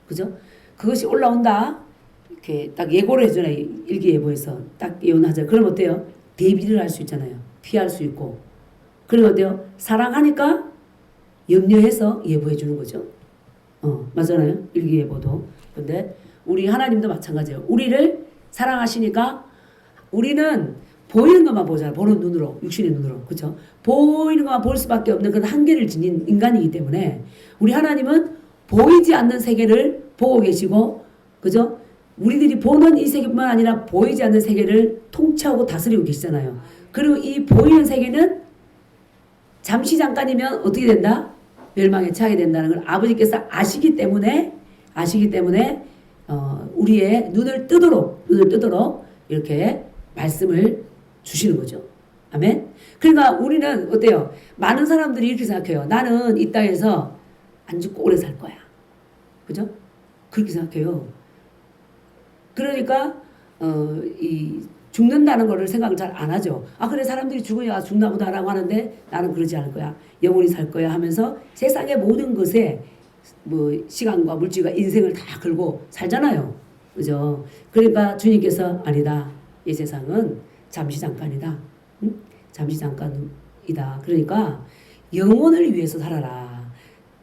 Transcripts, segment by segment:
그죠? 그것이 올라온다. 이렇게 딱 예고를 해주잖아요. 일기예보에서 딱 예언하자. 그럼 어때요? 대비를 할 수 있잖아요. 피할 수 있고. 그리고 어때요? 사랑하니까 염려해서 예보해 주는 거죠. 맞잖아요. 일기예보도. 근데 우리 하나님도 마찬가지예요. 우리를 사랑하시니까 우리는 보이는 것만 보잖아요. 보는 눈으로, 육신의 눈으로. 그렇죠? 보이는 것만 볼 수밖에 없는 그런 한계를 지닌 인간이기 때문에 우리 하나님은 보이지 않는 세계를 보고 계시고, 그죠? 우리들이 보는 이 세계뿐만 아니라 보이지 않는 세계를 통치하고 다스리고 계시잖아요. 그리고 이 보이는 세계는 잠시 잠깐이면 어떻게 된다? 멸망에 처하게 된다는 걸 아버지께서 아시기 때문에 우리의 눈을 뜨도록 이렇게 말씀을 주시는 거죠. 아멘. 그러니까 우리는 어때요? 많은 사람들이 이렇게 생각해요. 나는 이 땅에서 안 죽고 오래 살 거야. 그죠? 그렇게 생각해요. 그러니까 이 죽는다는 거를 생각을 잘 안 하죠. 그래 사람들이 죽으냐 죽나 보다라고 하는데 나는 그러지 않을 거야. 영원히 살 거야 하면서 세상의 모든 것에 뭐 시간과 물질과 인생을 다 걸고 살잖아요. 그죠? 그러니까 주님께서 아니다. 이 세상은 잠시 잠깐이다. 응? 잠시 잠깐이다. 그러니까 영혼을 위해서 살아라.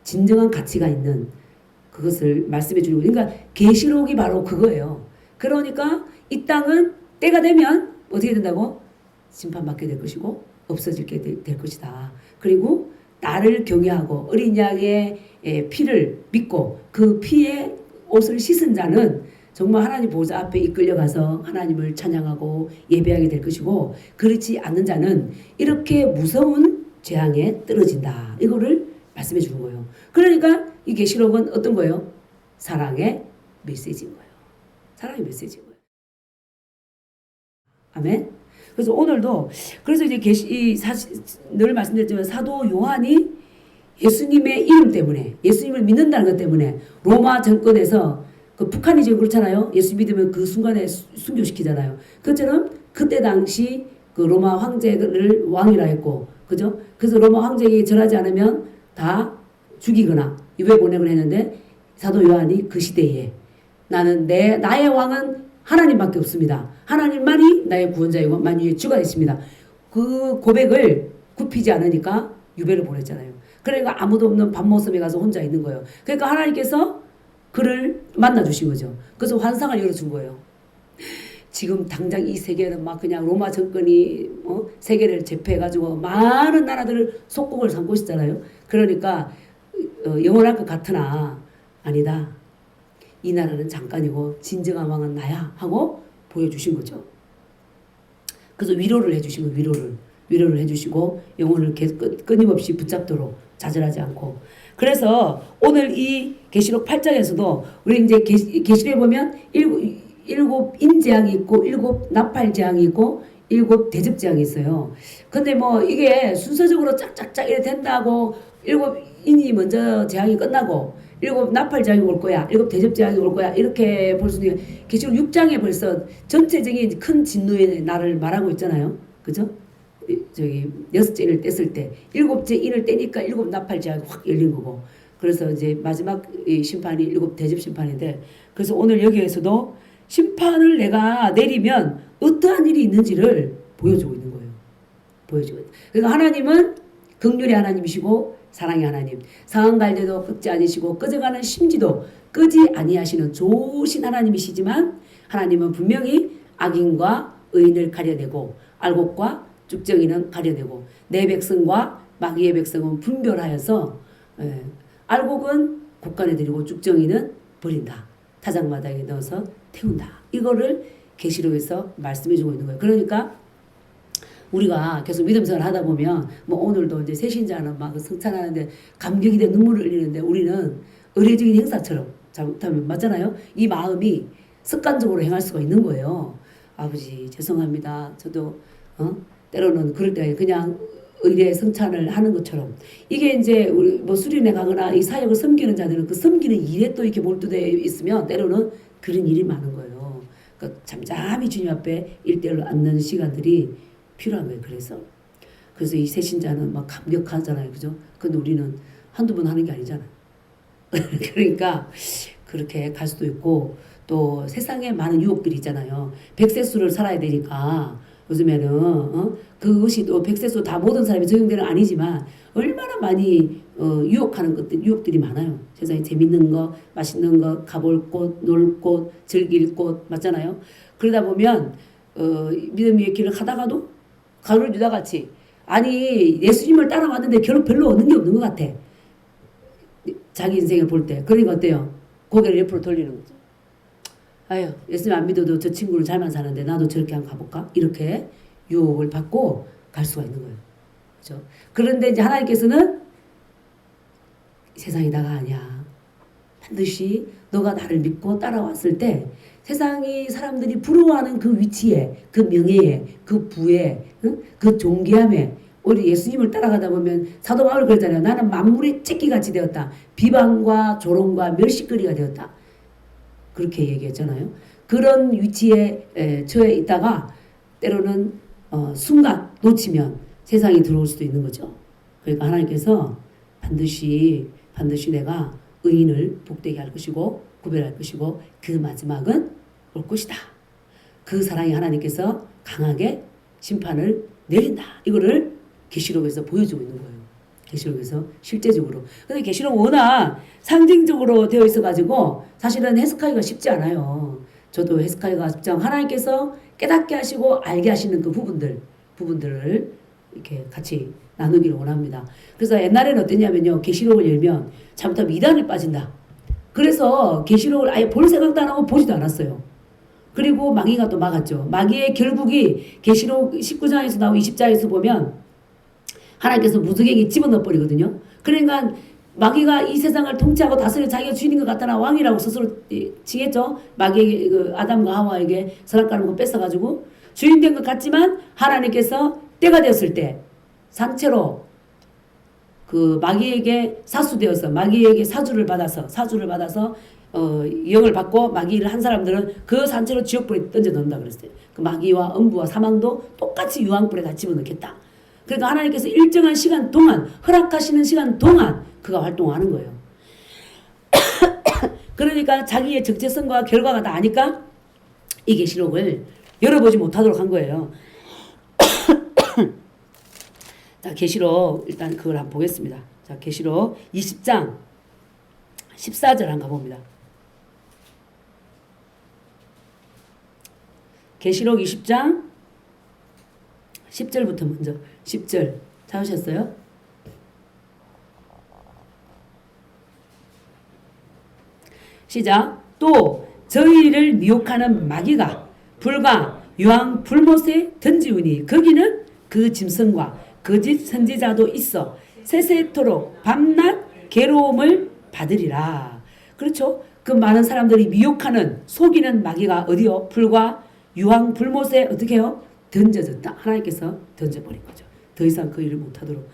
진정한 가치가 있는 그것을 말씀해 주는 거예요. 그러니까 계시록이 바로 그거예요. 그러니까 이 땅은 때가 되면 어떻게 된다고? 심판받게 될 것이고 없어지게 될 것이다. 그리고 나를 경외하고 어린 양의 피를 믿고 그 피에 옷을 씻은 자는 정말 하나님 보좌 앞에 이끌려가서 하나님을 찬양하고 예배하게 될 것이고, 그렇지 않는 자는 이렇게 무서운 재앙에 떨어진다. 이거를 말씀해 주는 거예요. 그러니까 이 계시록은 어떤 거예요? 사랑의 메시지인 거예요. 사랑의 메시지인 거예요. 아멘. 그래서 오늘도 그래서 이제 늘 말씀드렸지만 사도 요한이 예수님의 이름 때문에, 예수님을 믿는다는 것 때문에 로마 정권에서 그 북한이 지금 그렇잖아요. 예수 믿으면 그 순간에 순교시키잖아요. 그처럼 그때 당시 그 로마 황제를 왕이라 했고, 그죠? 그래서 로마 황제에게 절하지 않으면 다 죽이거나 유배 보내거나 했는데 사도 요한이 그 시대에 나의 왕은 하나님밖에 없습니다. 하나님만이 나의 구원자이고 만유의 주가 되십니다. 그 고백을 굽히지 않으니까 유배를 보냈잖아요. 그러니까 아무도 없는 밤모섬에 가서 혼자 있는 거예요. 그러니까 하나님께서 그를 만나주신 거죠. 그래서 환상을 열어준 거예요. 지금 당장 이 세계는 막 그냥 로마 정권이 세계를 제패해가지고 많은 나라들을 속국을 삼고 있잖아요. 그러니까 영원할 것 같으나 아니다. 이 나라는 잠깐이고 진정한 왕은 나야 하고 보여주신 거죠. 그래서 위로를 해주신 거예요. 위로를 해주시고 영혼을 끊임없이 붙잡도록 좌절하지 않고. 그래서 오늘 이 계시록 8장에서도 우리 이제 계시록에 보면 일곱 인재앙이 있고 일곱 나팔 재앙이 있고 일곱 대접 재앙이 있어요. 근데 뭐 이게 순서적으로 짝짝짝 이렇게 된다고 일곱 인이 먼저 재앙이 끝나고 일곱 나팔 재앙이 올 거야, 일곱 대접 재앙이 올 거야 이렇게 볼 수는 있어요. 계시록 6장에 벌써 전체적인 큰 진노의 날을 말하고 있잖아요. 그죠? 저기 6째 인을 뗐을 때 7째 인을 떼니까 7 나팔 재앙이 확 열린 거고, 그래서 이제 마지막 심판이 7 대접 심판인데, 그래서 오늘 여기에서도 심판을 내가 내리면 어떠한 일이 있는지를 보여주고 있는 거예요. 보여주고. 그러니까 하나님은 긍휼의 하나님이시고 사랑의 하나님, 상한 갈 때도 끄지 아니시고 꺼져가는 심지도 끄지 아니하시는 좋으신 하나님이시지만, 하나님은 분명히 악인과 의인을 가려내고 알곡과 쭉정이는 가려내고 내 백성과 마귀의 백성은 분별하여서 알곡은 곳간에 들이고 쭉정이는 버린다. 타작마당에 넣어서 태운다. 이거를 계시록에서 말씀해주고 있는 거예요. 그러니까 우리가 계속 믿음 생활 하다 보면 뭐 오늘도 이제 새신자는 막 성찬하는데 감격이 돼 눈물을 흘리는데 우리는 의례적인 행사처럼 잘못하면 맞잖아요. 이 마음이 습관적으로 행할 수가 있는 거예요. 아버지 죄송합니다. 저도 때로는 그럴 때 그냥 의례 성찬을 하는 것처럼, 이게 이제 우리 뭐 수련회 가거나 이 사역을 섬기는 자들은 그 섬기는 일에 또 이렇게 몰두되어 있으면 때로는 그런 일이 많은 거예요. 그러니까 잠잠히 주님 앞에 일대일로 앉는 시간들이 필요한 거예요. 그래서 이 새신자는 막 감격하잖아요. 그죠? 근데 우리는 한두 번 하는 게 아니잖아요. 그러니까 그렇게 갈 수도 있고 또 세상에 많은 유혹들이 있잖아요. 백세수를 살아야 되니까 요즘에는 그것이 또 백세수 다 모든 사람이 적용되는 아니지만 얼마나 많이 유혹하는 것들 유혹들이 많아요. 세상에 재밌는 거, 맛있는 거, 가볼 곳, 놀 곳, 즐길 곳 맞잖아요. 그러다 보면 믿음의 길을 가다가도 가을 유다 같이 아니 예수님을 따라왔는데 결국 별로 얻는 게 없는 것 같아. 자기 인생을 볼 때. 그러니까 어때요? 고개를 옆으로 돌리는 거죠. 아유 예수님 안 믿어도 저 친구는 잘만 사는데 나도 저렇게 한번 가볼까? 이렇게 유혹을 받고 갈 수가 있는 거예요. 그렇죠? 그런데 이제 하나님께서는 세상이 다가 아니야. 반드시 너가 나를 믿고 따라왔을 때 세상이 사람들이 부러워하는 그 위치에 그 명예에 그 부에 그 존귀함에 우리 예수님을 따라가다 보면 사도 바울이 그랬잖아요. 나는 만물의 찢기같이 되었다. 비방과 조롱과 멸시거리가 되었다. 그렇게 얘기했잖아요. 그런 위치에 처해 있다가 때로는 순간 놓치면 세상이 들어올 수도 있는 거죠. 그러니까 하나님께서 반드시 내가 의인을 복되게 할 것이고 구별할 것이고 그 마지막은 올 것이다. 그 사랑이 하나님께서 강하게 심판을 내린다. 이거를 계시록에서 보여주고 있는 거예요. 계시록에서 실제적으로. 근데 계시록 워낙 상징적으로 되어 있어가지고 사실은 해석하기가 쉽지 않아요. 저도 해석하기가 쉽지 않고 하나님께서 깨닫게 하시고 알게 하시는 그 부분들을 이렇게 같이 나누기를 원합니다. 그래서 옛날에는 어땠냐면요. 계시록을 열면 잘못하면 이단에 빠진다. 그래서 계시록을 아예 볼 생각도 안 하고 보지도 않았어요. 그리고 마귀가 또 막았죠. 마귀의 결국이 계시록 19장에서 나오고 20장에서 보면 하나님께서 무적에게 집어넣어 버리거든요. 그러니까 마귀가 이 세상을 통치하고 다스려 자기가 주인인 것 같다나 왕이라고 스스로 칭했죠. 마귀에게 그 아담과 하와에게 선악과를 뺏어가지고 주인 된 것 같지만 하나님께서 때가 되었을 때 산채로 그 마귀에게 사수되어서 마귀에게 사주를 받아서 영을 받고 마귀를 한 사람들은 그 산채로 지옥불에 던져 넣는다 그랬어요. 그 마귀와 음부와 사망도 똑같이 유황불에 다 집어넣겠다. 그러니까 하나님께서 일정한 시간 동안 허락하시는 시간 동안 그가 활동하는 거예요. 그러니까 자기의 적재성과 결과가 다 아니까 이 계시록을 열어보지 못하도록 한 거예요. 자, 계시록 일단 그걸 한번 보겠습니다. 자, 계시록 20장 14절 한번 가봅니다. 계시록 20장 10절부터 먼저 10절 찾으셨어요? 시작. 또 저희를 미혹하는 마귀가 불과 유황 불못에 던지우니 거기는 그 짐승과 거짓 선지자도 있어 세세토록 밤낮 괴로움을 받으리라. 그렇죠? 그 많은 사람들이 미혹하는 속이는 마귀가 어디요? 불과 유황 불못에 어떻게 해요? 던져졌다. 하나님께서 던져버린 거죠. 더 이상 그 일을 못하도록.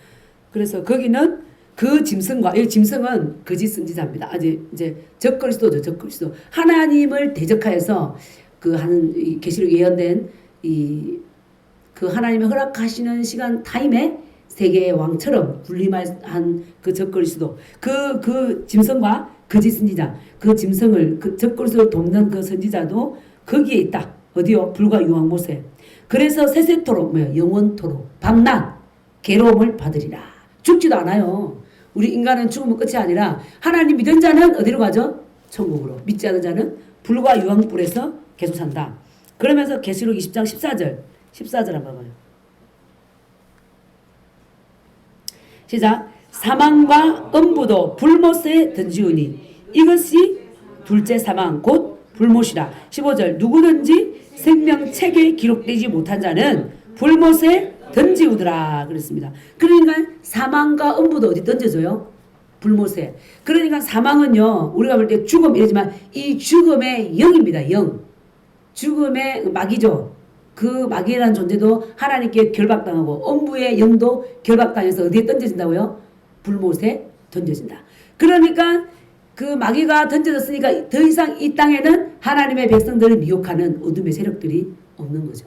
그래서 거기는 그 짐승과 이 짐승은 거짓 선지자입니다. 이제 적그리스도죠. 적그리스도. 하나님을 대적하여서 그 하는 계시록 예언된 그 하나님의 허락하시는 시간 타임에 세계의 왕처럼 군림한 그 적그리스도 그 짐승과 거짓 선지자 그 짐승을 그 적그리스도를 돕는 그 선지자도 거기에 있다. 어디요? 불과 유황못에. 그래서 세세토록 영원토록 밤낮 괴로움을 받으리라. 죽지도 않아요. 우리 인간은 죽으면 끝이 아니라 하나님 믿은 자는 어디로 가죠? 천국으로. 믿지 않은 자는 불과 유황불에서 계속 산다. 그러면서 계시록 20장 14절 한번 봐요. 시작. 사망과 음부도 불못에 던지우니 이것이 둘째 사망 곧 불못이라. 15절. 누구든지 생명책에 기록되지 못한 자는 불못에 던지우더라 그랬습니다. 그러니까 사망과 음부도 어디 던져져요? 불못에. 그러니까 사망은요 우리가 볼 때 죽음 이러지만 이 죽음의 영입니다. 영. 죽음의 마귀죠. 그 마귀라는 존재도 하나님께 결박당하고 음부의 영도 결박당해서 어디에 던져진다고요? 불못에 던져진다. 그러니까 그 마귀가 던져졌으니까 더 이상 이 땅에는 하나님의 백성들을 미혹하는 어둠의 세력들이 없는 거죠.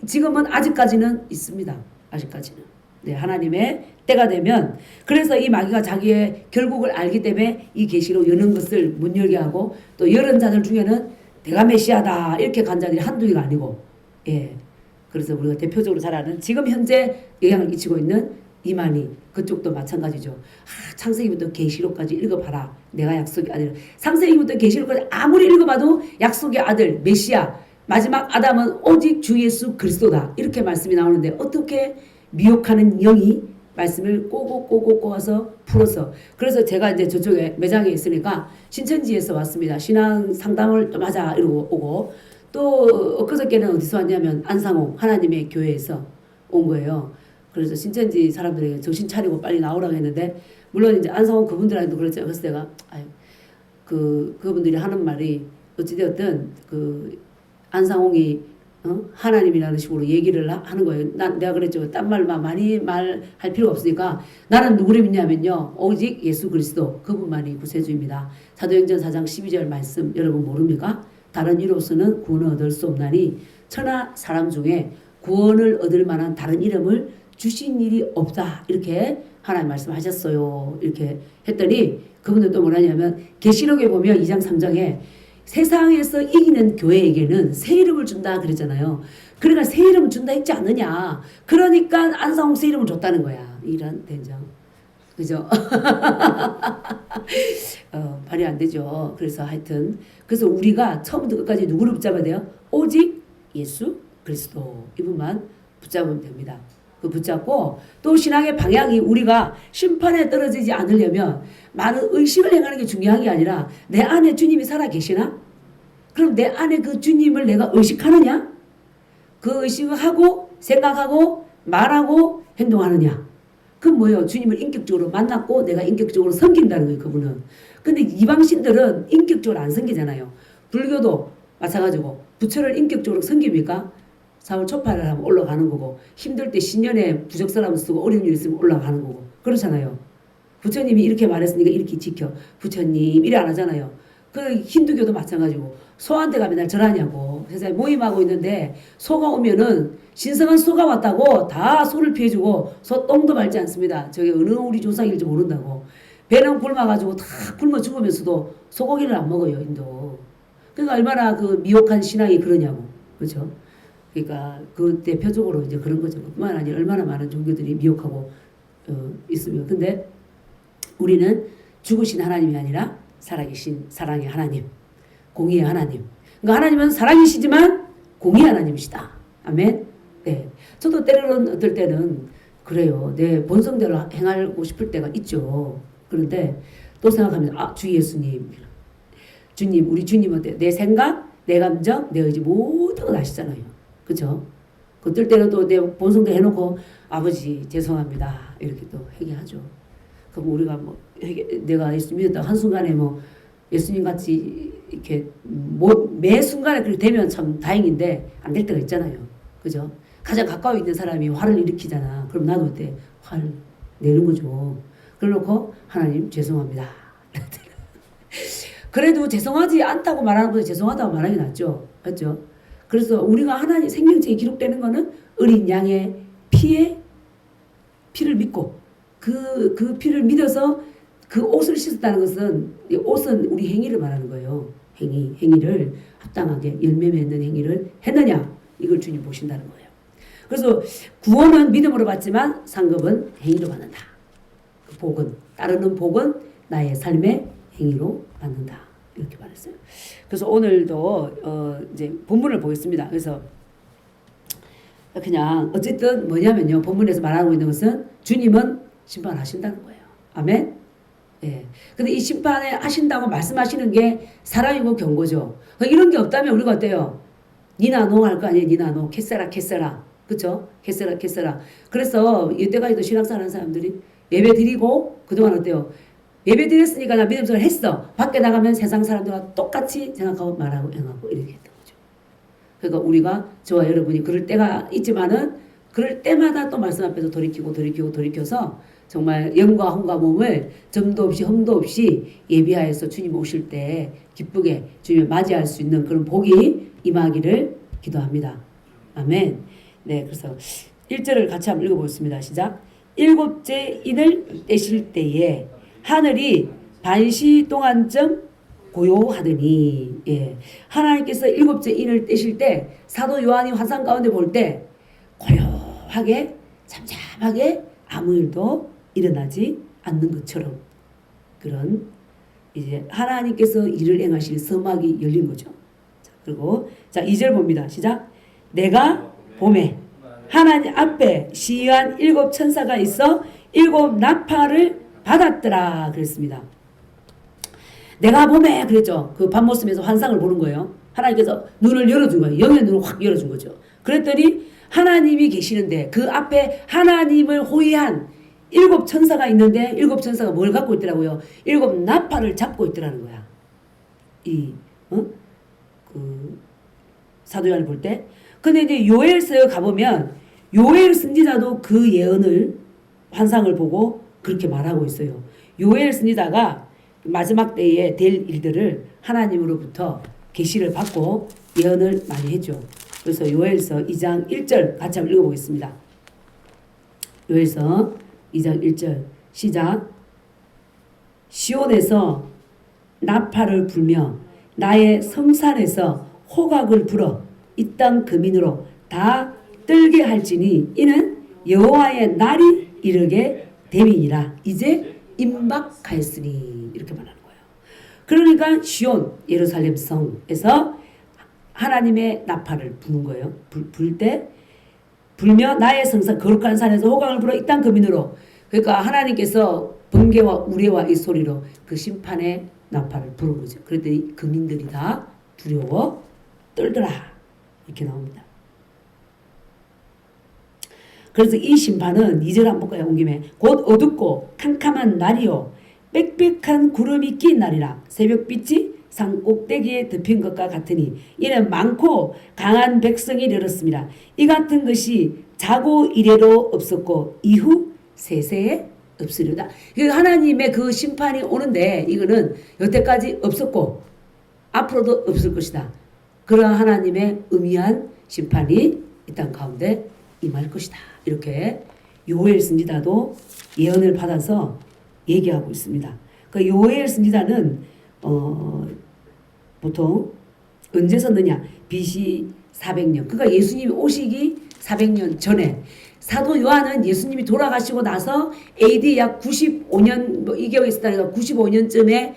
지금은 아직까지는 있습니다. 아직까지는. 네, 하나님의 때가 되면 그래서 이 마귀가 자기의 결국을 알기 때문에 이 계시로 여는 것을 못 열게 하고 또 여는 자들 중에는 내가 메시아다 이렇게 간 자들이 한두 개가 아니고 예. 그래서 우리가 대표적으로 잘 아는 지금 현재 영향을 끼치고 있는 이만희 그쪽도 마찬가지죠. 창세기부터 계시록까지 읽어봐라. 내가 약속의 아들. 창세기부터 계시록까지 아무리 읽어봐도 약속의 아들 메시아 마지막 아담은 오직 주 예수 그리스도다. 이렇게 말씀이 나오는데 어떻게 미혹하는 영이 말씀을 꼬고 꼬아서 풀어서 그래서 제가 이제 저쪽에 매장에 있으니까 신천지에서 왔습니다. 신앙 상담을 좀 하자 이러고 오고 또 엊그저께는 어디서 왔냐면 안상홍 하나님의 교회에서 온 거예요. 그래서 신천지 사람들에게 정신 차리고 빨리 나오라고 했는데 물론 이제 안상홍 그분들한테도 그랬죠. 그래서 내가 그분들이 하는 말이 어찌되었든 안상홍이 하나님이라는 식으로 얘기를 하는 거예요. 내가 그랬죠. 딴 말만 많이 말할 필요가 없으니까 나는 누구를 믿냐면요. 오직 예수 그리스도 그분만이 구세주입니다. 사도행전 4장 12절 말씀 여러분 모릅니까? 다른 이로서는 구원을 얻을 수 없나니 천하 사람 중에 구원을 얻을 만한 다른 이름을 주신 일이 없다. 이렇게 하나님 말씀하셨어요. 이렇게 했더니 그분들 또 뭐라냐면 계시록에 보면 2장 3장에 세상에서 이기는 교회에게는 새 이름을 준다 그랬잖아요. 그러니까 새 이름을 준다 했지 않느냐. 그러니까 안상홍 새 이름을 줬다는 거야. 이런 된장. 그죠? 발이 안 되죠. 그래서 하여튼 그래서 우리가 처음부터 끝까지 누구를 붙잡아야 돼요? 오직 예수 그리스도 이분만 붙잡으면 됩니다. 그 붙잡고 또 신앙의 방향이 우리가 심판에 떨어지지 않으려면 많은 의식을 행하는 게 중요한 게 아니라 내 안에 주님이 살아 계시나? 그럼 내 안에 그 주님을 내가 의식하느냐? 그 의식을 하고 생각하고 말하고 행동하느냐? 그건 뭐예요? 주님을 인격적으로 만났고 내가 인격적으로 섬긴다는 거예요. 그분은. 근데 이방신들은 인격적으로 안 섬기잖아요. 불교도 마찬가지고 부처를 인격적으로 섬깁니까? 사월 초파를 하면 올라가는 거고 힘들 때 신년에 부적설하면 쓰고 어려운 일 있으면 올라가는 거고 그렇잖아요. 부처님이 이렇게 말했으니까 이렇게 지켜. 부처님 이래 안 하잖아요. 그 힌두교도 마찬가지고 소한테 가면 날 절하냐고 세상에 모임하고 있는데 소가 오면은 신성한 소가 왔다고 다 소를 피해주고 소 똥도 밟지 않습니다. 저게 어느 우리 조상일지 모른다고 배는 굶어가지고 다 굶어 죽으면서도 소고기를 안 먹어요 인도. 그러니까 얼마나 그 미혹한 신앙이 그러냐고 그렇죠. 그러니까 그 대표적으로 이제 그런 거죠. 그뿐만 아니라 얼마나 많은 종교들이 미혹하고 있으며 근데 우리는 죽으신 하나님이 아니라 살아계신 사랑의 하나님, 공의의 하나님. 그러니까 하나님은 사랑이시지만 공의의 하나님이시다. 아멘. 네. 저도 때로는 어떨 때는 그래요. 내 본성대로 행하고 싶을 때가 있죠. 그런데 또 생각하면 주 예수님, 주님 우리 주님한테 내 생각, 내 감정, 내 의지 모든 걸 아시잖아요. 그렇죠? 어떨 때는 또 내 본성대로 해놓고 아버지 죄송합니다 이렇게 또 회개하죠. 그럼 우리가 내가 예수 믿었다 한순간에 예수님 같이 이렇게 매 순간에 그렇게 되면 참 다행인데 안 될 때가 있잖아요. 그죠? 가장 가까이 있는 사람이 화를 일으키잖아. 그럼 나도 그때 화를 내는 거죠. 그래놓고 하나님 죄송합니다. 그래도 죄송하지 않다고 말하는 것보다 죄송하다고 말하는 게 낫죠. 맞죠? 그래서 우리가 하나님 생명책에 기록되는 거는 어린 양의 피를 믿고 그 피를 믿어서 그 옷을 씻었다는 것은 옷은 우리 행위를 말하는 거예요. 행위를 합당하게 열매 맺는 행위를 했느냐 이걸 주님 보신다는 거예요. 그래서 구원은 믿음으로 받지만 상급은 행위로 받는다. 그 복은 따르는 복은 나의 삶의 행위로 받는다. 이렇게 말했어요. 그래서 오늘도 이제 본문을 보겠습니다. 그래서 그냥 어쨌든 뭐냐면요. 본문에서 말하고 있는 것은 주님은 심판하신다는 거예요. 아멘. 예. 근데 이 심판에 하신다고 말씀하시는 게 사랑이고 경고죠. 이런 게 없다면 우리가 어때요? 니나 노 할 거 아니에요. 니나 노 캐세라 캐세라. 그쵸? 캐세라 캐세라. 그래서 이때까지도 신앙생활 하는 사람들이 예배 드리고 그동안 어때요? 예배 드렸으니까 나 믿음생활 했어. 밖에 나가면 세상 사람들과 똑같이 생각하고 말하고 행하고 이렇게 했던 거죠. 그러니까 우리가 저와 여러분이 그럴 때가 있지만은 그럴 때마다 또 말씀 앞에서 돌이켜서 정말 영과 혼과 몸을 점도 없이 흠도 없이 예비하여서 주님 오실 때 기쁘게 주님을 맞이할 수 있는 그런 복이 임하기를 기도합니다. 아멘. 네, 그래서 1절을 같이 한번 읽어보겠습니다. 시작. 일곱째 인을 떼실 때에 하늘이 반시 동안쯤 고요하더니, 예. 하나님께서 일곱째 인을 떼실 때 사도 요한이 환상 가운데 볼 때 고요하게 잠잠하게 아무 일도 일어나지 않는 것처럼 그런 이제 하나님께서 일을 행하실 서막이 열린 거죠. 자, 그리고 자 2절 봅니다. 시작. 내가 봄에 하나님 앞에 시의한 일곱 천사가 있어 일곱 나팔을 받았더라 그랬습니다. 내가 봄에 그랬죠. 그 밤모습에서 환상을 보는 거예요. 하나님께서 눈을 열어준 거예요. 영의 눈을 확 열어준 거죠. 그랬더니 하나님이 계시는데 그 앞에 하나님을 호위한 일곱 천사가 있는데 일곱 천사가 뭘 갖고 있더라고요. 일곱 나팔을 잡고 있더라는 거야. 그 사도 요한을 볼 때. 근데 이제 요엘서에 가보면 요엘 선지자도 그 예언을 환상을 보고 그렇게 말하고 있어요. 요엘 선지자가 마지막 때에 될 일들을 하나님으로부터 계시를 받고 예언을 많이 했죠. 그래서 요엘서 2장 1절 같이 한번 읽어보겠습니다. 요엘서 2장 1절 시작. 시온에서 나팔을 불며 나의 성산에서 호각을 불어 이 땅 거민으로 다 떨게 할지니 이는 여호와의 날이 이르게 됨이니라. 이제 임박하였으니 이렇게 말하는 거예요. 그러니까 시온 예루살렘 성에서 하나님의 나팔을 부는 거예요. 불 때 불며 나의 성산 거룩한 산에서 호강을 불어 이 땅 거민으로. 그러니까 하나님께서 번개와 우레와 이 소리로 그 심판의 나팔을 부른 거죠. 그랬더니 거민들이 다 두려워 떨더라 이렇게 나옵니다. 그래서 이 심판은 2절 한번 볼까요? 온 김에 곧 어둡고 캄캄한 날이요 빽빽한 구름이 낀 날이라 새벽빛이 산 꼭대기에 덮인 것과 같으니 이는 많고 강한 백성이 내렸습니다. 이 같은 것이 자고 이래로 없었고 이후 세세에 없으리로다. 하나님의 그 심판이 오는데 이거는 여태까지 없었고 앞으로도 없을 것이다. 그러한 하나님의 음미한 심판이 이 땅 가운데 임할 것이다. 이렇게 요엘 선지자도 예언을 받아서 얘기하고 있습니다. 그 요엘 선지자는 보통 언제 썼느냐? BC 400년. 그러니까 예수님이 오시기 400년 전에 사도 요한은 예수님이 돌아가시고 나서 AD 약 95년 뭐 이 기억에 있었다니까 95년쯤에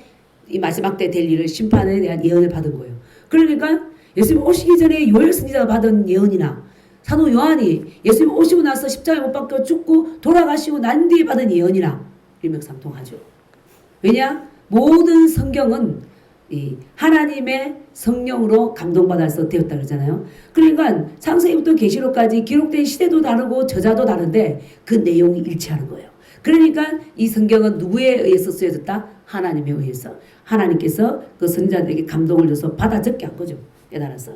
이 마지막 때 될 일을 심판에 대한 예언을 받은 거예요. 그러니까 예수님 오시기 전에 요엘 선지자가 받은 예언이나 사도 요한이 예수님 오시고 나서 십자가에 못 박혀 죽고 돌아가시고 난 뒤에 받은 예언이나 일맥상통하죠. 왜냐? 모든 성경은 이 하나님의 성령으로 감동받아서 되었다 그러잖아요. 그러니까 창세기부터 계시록까지 기록된 시대도 다르고 저자도 다른데 그 내용이 일치하는 거예요. 그러니까 이 성경은 누구에 의해서 쓰여졌다? 하나님에 의해서. 하나님께서 그 선지자들에게 감동을 줘서 받아 적게 한 거죠. 깨달아서.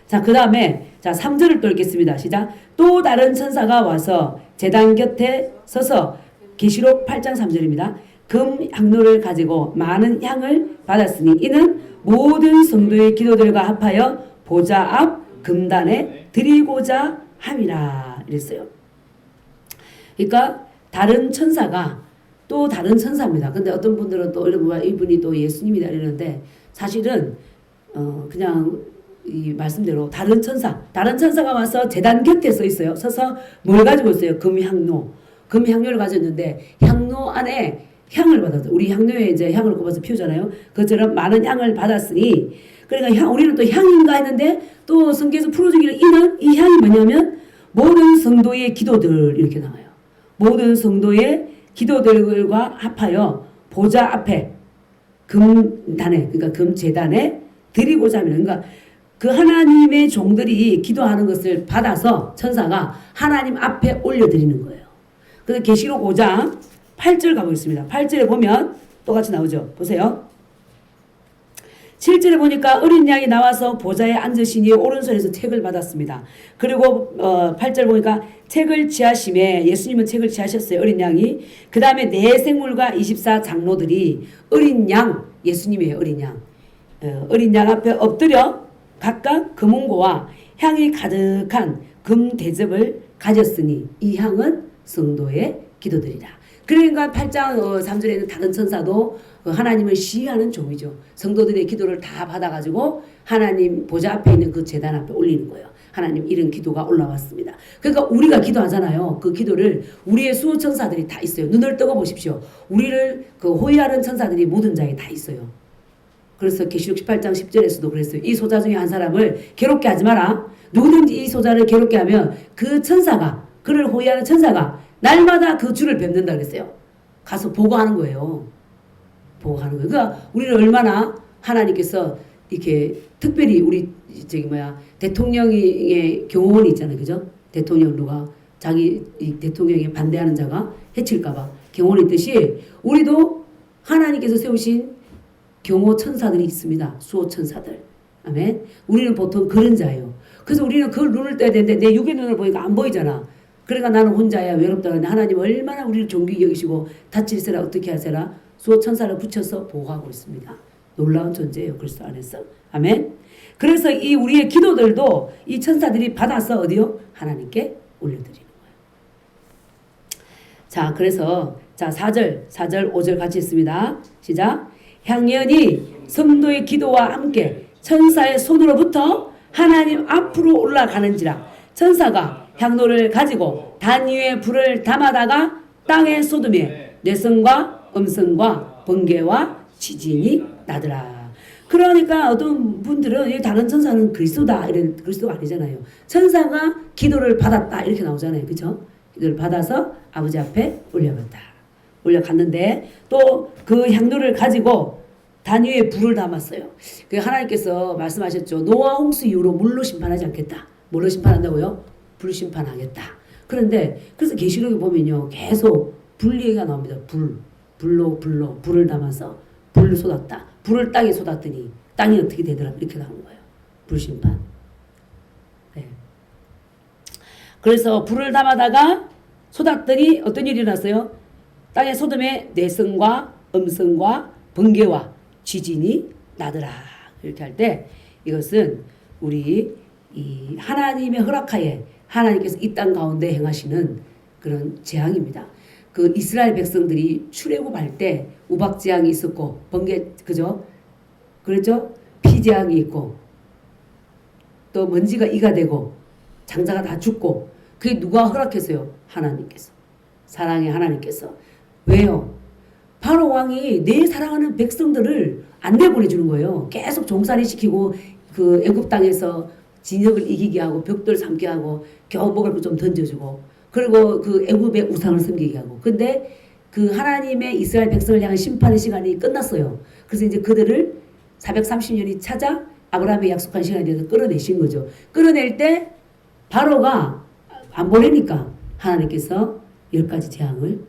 자, 그 다음에 자 3절을 또 읽겠습니다. 시작. 또 다른 천사가 와서 제단 곁에 서서 계시록 8장 3절입니다. 금 향로를 가지고 많은 향을 받았으니 이는 모든 성도의 기도들과 합하여 보좌 앞 금단에 드리고자 함이라 이랬어요. 그러니까 다른 천사가 또 다른 천사입니다. 근데 어떤 분들은 또 이분이 또 예수님이다 이러는데 사실은 그냥 이 말씀대로 다른 천사가 와서 제단 곁에 서 있어요. 서서 뭘 가지고 있어요? 금향로. 금향료를 가졌는데 향로 안에 향을 받았죠. 우리 향료에 이제 향을 꼽아서 피우잖아요. 그처럼 많은 향을 받았으니 그러니까 우리는 또 향인가 했는데 또 성경에서 풀어주기를 이는 이 향이 뭐냐면 모든 성도의 기도들 이렇게 나와요. 모든 성도의 기도들과 합하여 보좌 앞에 금단에 그러니까 금제단에 드리고자 합니다. 그러니까 그 하나님의 종들이 기도하는 것을 받아서 천사가 하나님 앞에 올려드리는 거예요. 그래서 계시록 5장 8절 가보겠습니다. 8절에 보면 똑같이 나오죠. 보세요. 7절에 보니까 어린 양이 나와서 보좌에 앉으시니 오른손에서 책을 받았습니다. 그리고 8절 보니까 책을 취하심에 예수님은 책을 취하셨어요. 어린 양이. 그 다음에 네 생물과 24 장로들이 어린 양 예수님이에요. 어린 양. 어린 양 앞에 엎드려 각각 금은고와 향이 가득한 금 대접을 가졌으니 이 향은 성도의 기도들이라. 그러니까 8장 3절에는 다른 천사도 하나님을 시기하는 종이죠. 성도들의 기도를 다 받아가지고 하나님 보좌 앞에 있는 그 제단 앞에 올리는 거예요. 하나님 이런 기도가 올라왔습니다. 그러니까 우리가 기도하잖아요. 그 기도를 우리의 수호 천사들이 다 있어요. 눈을 뜨고 보십시오. 우리를 그 호위하는 천사들이 모든 자에 다 있어요. 그래서 계시록 18장 10절에서도 그랬어요. 이 소자 중에 한 사람을 괴롭게 하지 마라. 누구든지 이 소자를 괴롭게 하면 그 천사가, 그를 호위하는 천사가 날마다 그 줄을 밟는다 그랬어요. 가서 보고하는 거예요. 보고하는 거예요. 그러니까 우리는 얼마나 하나님께서 이렇게 특별히 우리 대통령의 경호원이 있잖아요. 그죠? 대통령 누가 자기 이 대통령에 반대하는 자가 해칠까봐 경호원이 있듯이 우리도 하나님께서 세우신 경호 천사들이 있습니다. 수호 천사들. 아멘. 우리는 보통 그런 자예요. 그래서 우리는 그 눈을 떠야 되는데 내 육의 눈을 보니까 안 보이잖아. 그러니까 나는 혼자야 외롭다 그러는데 하나님 얼마나 우리를 존귀히 여기시고 다칠세라 어떻게 하세라 수호 천사를 붙여서 보호하고 있습니다. 놀라운 존재예요. 그리스도 안에서. 아멘. 그래서 이 우리의 기도들도 이 천사들이 받아서 어디요? 하나님께 올려드리는 거예요. 자, 그래서 자 4절, 5절 같이 있습니다. 시작. 향연이 성도의 기도와 함께 천사의 손으로부터 하나님 앞으로 올라가는지라. 천사가 향로를 가지고 단 위에 불을 담아다가 땅에 쏟음에 뇌성과 음성과 번개와 지진이 나더라. 그러니까 어떤 분들은 다른 천사는 그리스도다 이런 그리스도가 아니잖아요. 천사가 기도를 받았다 이렇게 나오잖아요. 그렇죠? 기도를 받아서 아버지 앞에 올려갔는데 또 그 향로를 가지고 단 위에 불을 담았어요. 그 하나님께서 말씀하셨죠. 노아 홍수 이후로 물로 심판하지 않겠다. 뭘로 심판한다고요? 불 심판하겠다. 그런데 그래서 계시록에 보면요. 계속 불 얘기가 나옵니다. 불로 불을 담아서 불을 쏟았다. 불을 땅에 쏟았더니 땅이 어떻게 되더라 이렇게 나오는 거예요. 불심판. 네. 그래서 불을 담아다가 쏟았더니 어떤 일이 일어났어요? 땅에 소돔에 내성과 음성과 번개와 지진이 나더라. 이렇게 할 때 이것은 우리 이 하나님의 허락하에 하나님께서 이 땅 가운데 행하시는 그런 재앙입니다. 그 이스라엘 백성들이 출애굽할 때 우박 재앙이 있었고 번개 그죠? 그랬죠? 피 재앙이 있고 또 먼지가 이가 되고 장자가 다 죽고 그게 누가 허락했어요? 하나님께서. 사랑의 하나님께서. 왜요? 바로 왕이 내 사랑하는 백성들을 안 내보내주는 거예요. 계속 종살이 시키고 그 애굽 땅에서 진역을 이기게 하고 벽돌 삼게 하고 겨우 먹을 거 좀 던져주고 그리고 그 애굽의 우상을 섬기게 하고 근데 그 하나님의 이스라엘 백성을 향한 심판의 시간이 끝났어요. 그래서 이제 그들을 430년이 찾아 아브라함의 약속한 시간에 대해서 끌어내신 거죠. 끌어낼 때 바로가 안 보내니까 하나님께서 10가지 재앙을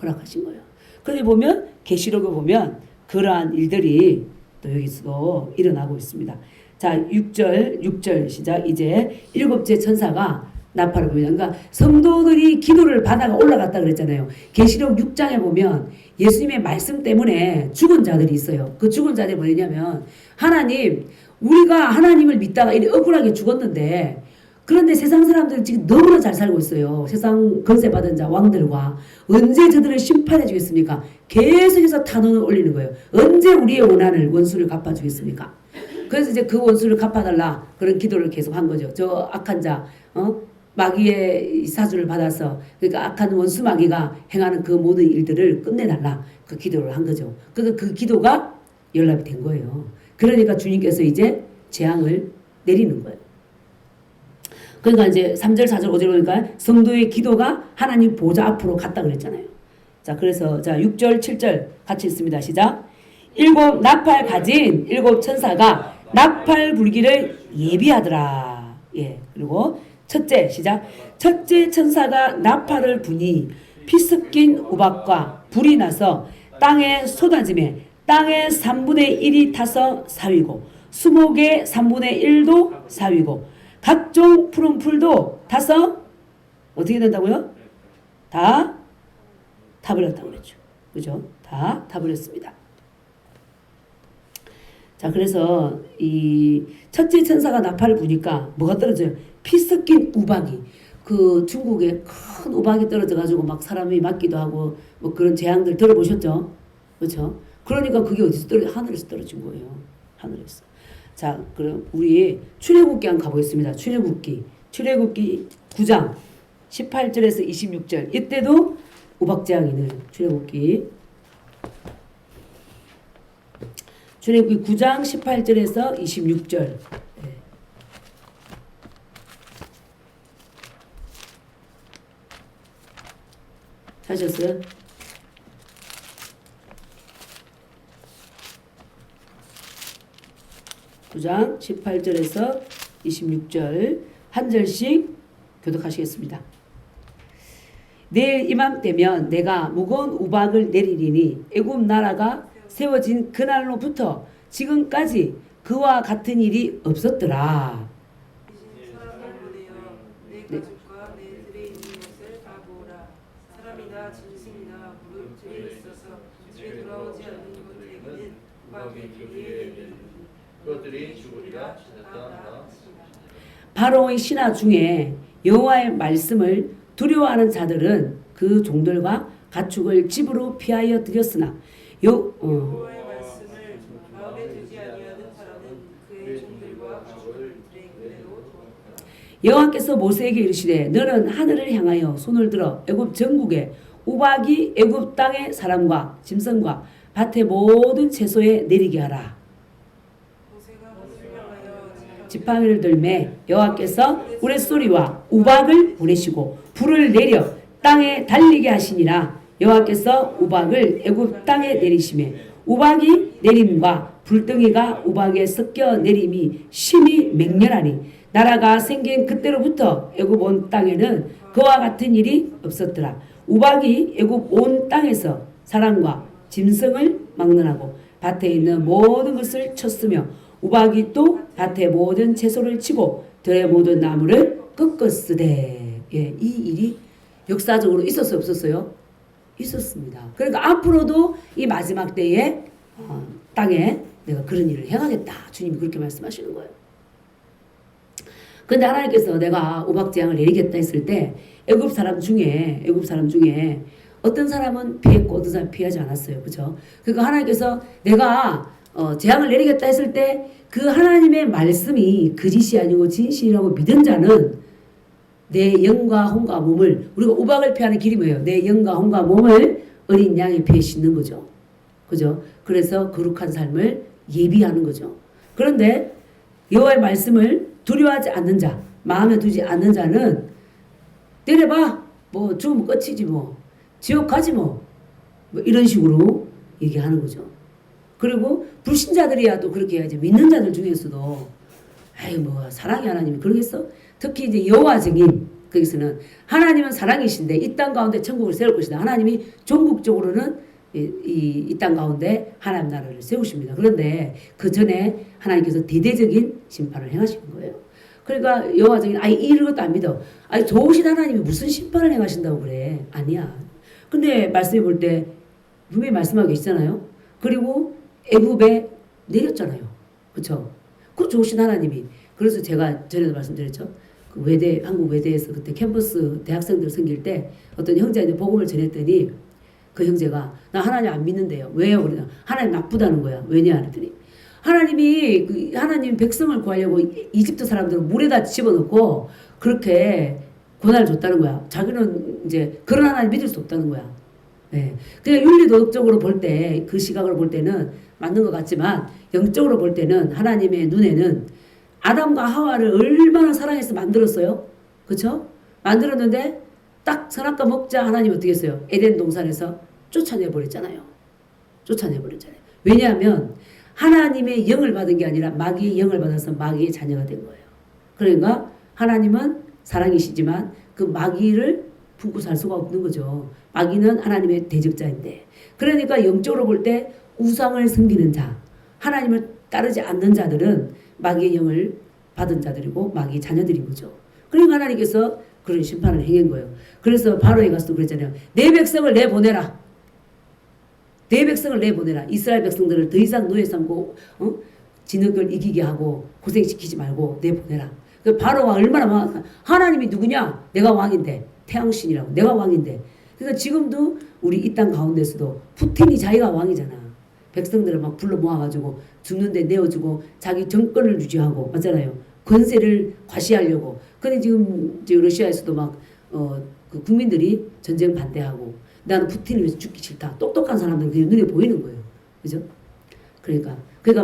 허락하신 거예요. 그런데 보면 계시록에 보면 그러한 일들이 또 여기서도 일어나고 있습니다. 자, 6절 시작. 이제 7째 천사가 나팔을 붑니다. 그러니까 성도들이 기도를 받아가 올라갔다 그랬잖아요. 계시록 6장에 보면 예수님의 말씀 때문에 죽은 자들이 있어요. 그 죽은 자들이 뭐냐면 하나님, 우리가 하나님을 믿다가 이렇게 억울하게 죽었는데 그런데 세상 사람들은 지금 너무나 잘 살고 있어요. 세상 권세 받은 자 왕들과 언제 저들을 심판해 주겠습니까? 계속해서 탄원을 올리는 거예요. 언제 우리의 원수를 갚아주겠습니까? 그래서 이제 그 원수를 갚아달라 그런 기도를 계속 한 거죠. 저 악한 자, 마귀의 사주를 받아서 그러니까 악한 원수 마귀가 행하는 그 모든 일들을 끝내달라 그 기도를 한 거죠. 그 기도가 연락이 된 거예요. 그러니까 주님께서 이제 재앙을 내리는 거예요. 그러니까 이제 3절, 4절, 5절 보니까 성도의 기도가 하나님 보좌 앞으로 갔다 그랬잖아요. 자, 그래서 자 6절, 7절 같이 읽습니다. 시작. 7 나팔 가진 7 천사가 나팔 불기를 예비하더라. 예. 그리고 첫째 시작. 첫째 천사가 나팔을 부니 피 섞인 우박과 불이 나서 땅에 쏟아지매 땅의 3분의 1이 타서 사위고 수목의 3분의 1도 사위고 각종 푸른 풀도 타서 어떻게 된다고요? 다 타버렸다고 그랬죠. 그죠? 다 타버렸습니다. 자, 그래서 이 첫째 천사가 나팔을 부니까 뭐가 떨어져요? 피 섞인 우박이. 그 중국에 큰 우박이 떨어져 가지고 막 사람이 맞기도 하고 뭐 그런 재앙들 들어보셨죠? 그렇죠? 그러니까 그게 어디서 하늘에서 떨어진 거예요. 하늘에서. 자, 그럼 우리 출애굽기 한번 가보겠습니다. 출애굽기 9장 18절에서 26절. 이때도 우박 재앙이 늘 출애굽기 9장 18절에서 26절. 네. 찾으셨어요? (9장) 18절에서 26절 한 절씩 교독하시겠습니다. 내일 이맘때면 내가 무거운 우박을 내리리니 애굽 나라가 세워진 그날로부터 지금까지 그와 같은 일이 없었더라. 사람을 보내어 내 가족과 내 들에 있는 것을 다 모으라. 사람이나 짐승이나 무릎들에 있어서 집에 돌아오지 않는 것에게는 우박의 피리에 내리니 그것들이 죽으리라 찾았다. 바로의 신하 중에 여호와의 말씀을 두려워하는 자들은 그 종들과 가축을 집으로 피하여 들였으나 여호와의 말씀을 마음에 두지 아니하는 자라는 그의 종들과 가축을 들에 그대로 두었다. 여호와께서 모세에게 이르시되 너는 하늘을 향하여 손을 들어 애굽 전국에 우박이 애굽 땅의 사람과 짐승과 밭의 모든 채소에 내리게 하라. 모세가 하늘을 향하여 지팡이를 들매 여호와께서 우레소리와 우박을 보내시고 불을 내려 땅에 달리게 하시니라. 여호와께서 우박을 애굽 땅에 내리시매 우박이 내림과 불덩이가 우박에 섞여 내림이 심히 맹렬하니 나라가 생긴 그때로부터 애굽 온 땅에는 그와 같은 일이 없었더라. 우박이 애굽 온 땅에서 사람과 짐승을 막론하고 밭에 있는 모든 것을 쳤으며 우박이 또 밭의 모든 채소를 치고 들의 모든 나무를 꺾었으되. 예, 이 일이 역사적으로 있었어요, 없었어요? 있었습니다. 그러니까 앞으로도 이 마지막 때에 땅에 내가 그런 일을 행하겠다. 주님이 그렇게 말씀하시는 거예요. 근데 하나님께서 내가 우박재앙을 내리겠다 했을 때 애굽 사람 중에 어떤 사람은 피했고 어떤 사람은 피하지 않았어요. 그렇죠? 그러니까 하나님께서 내가 재앙을 내리겠다 했을 때 그 하나님의 말씀이 거짓이 아니고 진실이라고 믿은 자는 내 영과 혼과 몸을, 우리가 우박을 피하는 길이 뭐예요? 내 영과 혼과 몸을 어린 양의 피에 싣는 거죠. 그죠? 그래서 거룩한 삶을 예비하는 거죠. 그런데 여호와의 말씀을 두려워하지 않는 자, 마음에 두지 않는 자는 때려봐, 뭐 죽으면 끝이지 뭐, 지옥 가지 뭐 이런 식으로 얘기하는 거죠. 그리고 불신자들이야 또 그렇게 해야지. 믿는 자들 중에서도 아이 뭐 사랑의 하나님이 그러겠어? 특히 이제 여호와 증인 거기서는 하나님은 사랑이신데 이 땅 가운데 천국을 세울 것이다. 하나님이 종국적으로는 이 땅 가운데 하나님 나라를 세우십니다. 그런데 그 전에 하나님께서 대대적인 심판을 행하시는 거예요. 그러니까 여호와 증인 이런 것도 안 믿어. 좋으신 하나님이 무슨 심판을 행하신다고 그래. 아니야. 근데 말씀해 볼 때 분명히 말씀하고 계시잖아요. 그리고 애굽에 내렸잖아요. 그렇죠? 그 좋으신 하나님이. 그래서 제가 전에도 말씀드렸죠. 그 외대, 한국 외대에서 그때 캠퍼스 대학생들 섬길 때 어떤 형제한테 복음을 전했더니 그 형제가 나 하나님 안 믿는데요. 왜요? 그러냐. 하나님 나쁘다는 거야. 왜냐? 그랬더니 하나님이 하나님 백성을 구하려고 이집트 사람들을 물에다 집어넣고 그렇게 고난을 줬다는 거야. 자기는 이제 그런 하나님 믿을 수 없다는 거야. 네. 그냥 윤리도덕적으로 볼 때, 그 시각으로 볼 때는 맞는 것 같지만 영적으로 볼 때는 하나님의 눈에는 아담과 하와를 얼마나 사랑해서 만들었어요? 그렇죠? 만들었는데 딱 선악과 먹자 하나님 어떻게 했어요? 에덴 동산에서 쫓아내버렸잖아요. 쫓아내버렸잖아요. 왜냐하면 하나님의 영을 받은 게 아니라 마귀의 영을 받아서 마귀의 자녀가 된 거예요. 그러니까 하나님은 사랑이시지만 그 마귀를 품고 살 수가 없는 거죠. 마귀는 하나님의 대적자인데. 그러니까 영적으로 볼 때 우상을 섬기는 자, 하나님을 따르지 않는 자들은 마귀의 영을 받은 자들이고 마귀의 자녀들인 거죠. 그러니까 하나님께서 그런 심판을 행한 거예요. 그래서 바로에 가서도 그랬잖아요. 내 백성을 내보내라. 내 백성을 내보내라. 이스라엘 백성들을 더 이상 노예 삼고 진흙을 이기게 하고 고생시키지 말고 내보내라. 그 바로가 얼마나 하나님이 누구냐? 내가 왕인데. 태양신이라고. 내가 왕인데. 그러니까 지금도 우리 이 땅 가운데서도 푸틴이 자기가 왕이잖아. 백성들을 막 불러 모아가지고 죽는데 내어주고 자기 정권을 유지하고 맞잖아요. 권세를 과시하려고. 근데 지금 러시아에서도 막 그 국민들이 전쟁 반대하고 나는 푸틴을 위해서 죽기 싫다. 똑똑한 사람들은 그게 눈에 보이는 거예요. 그죠? 그러니까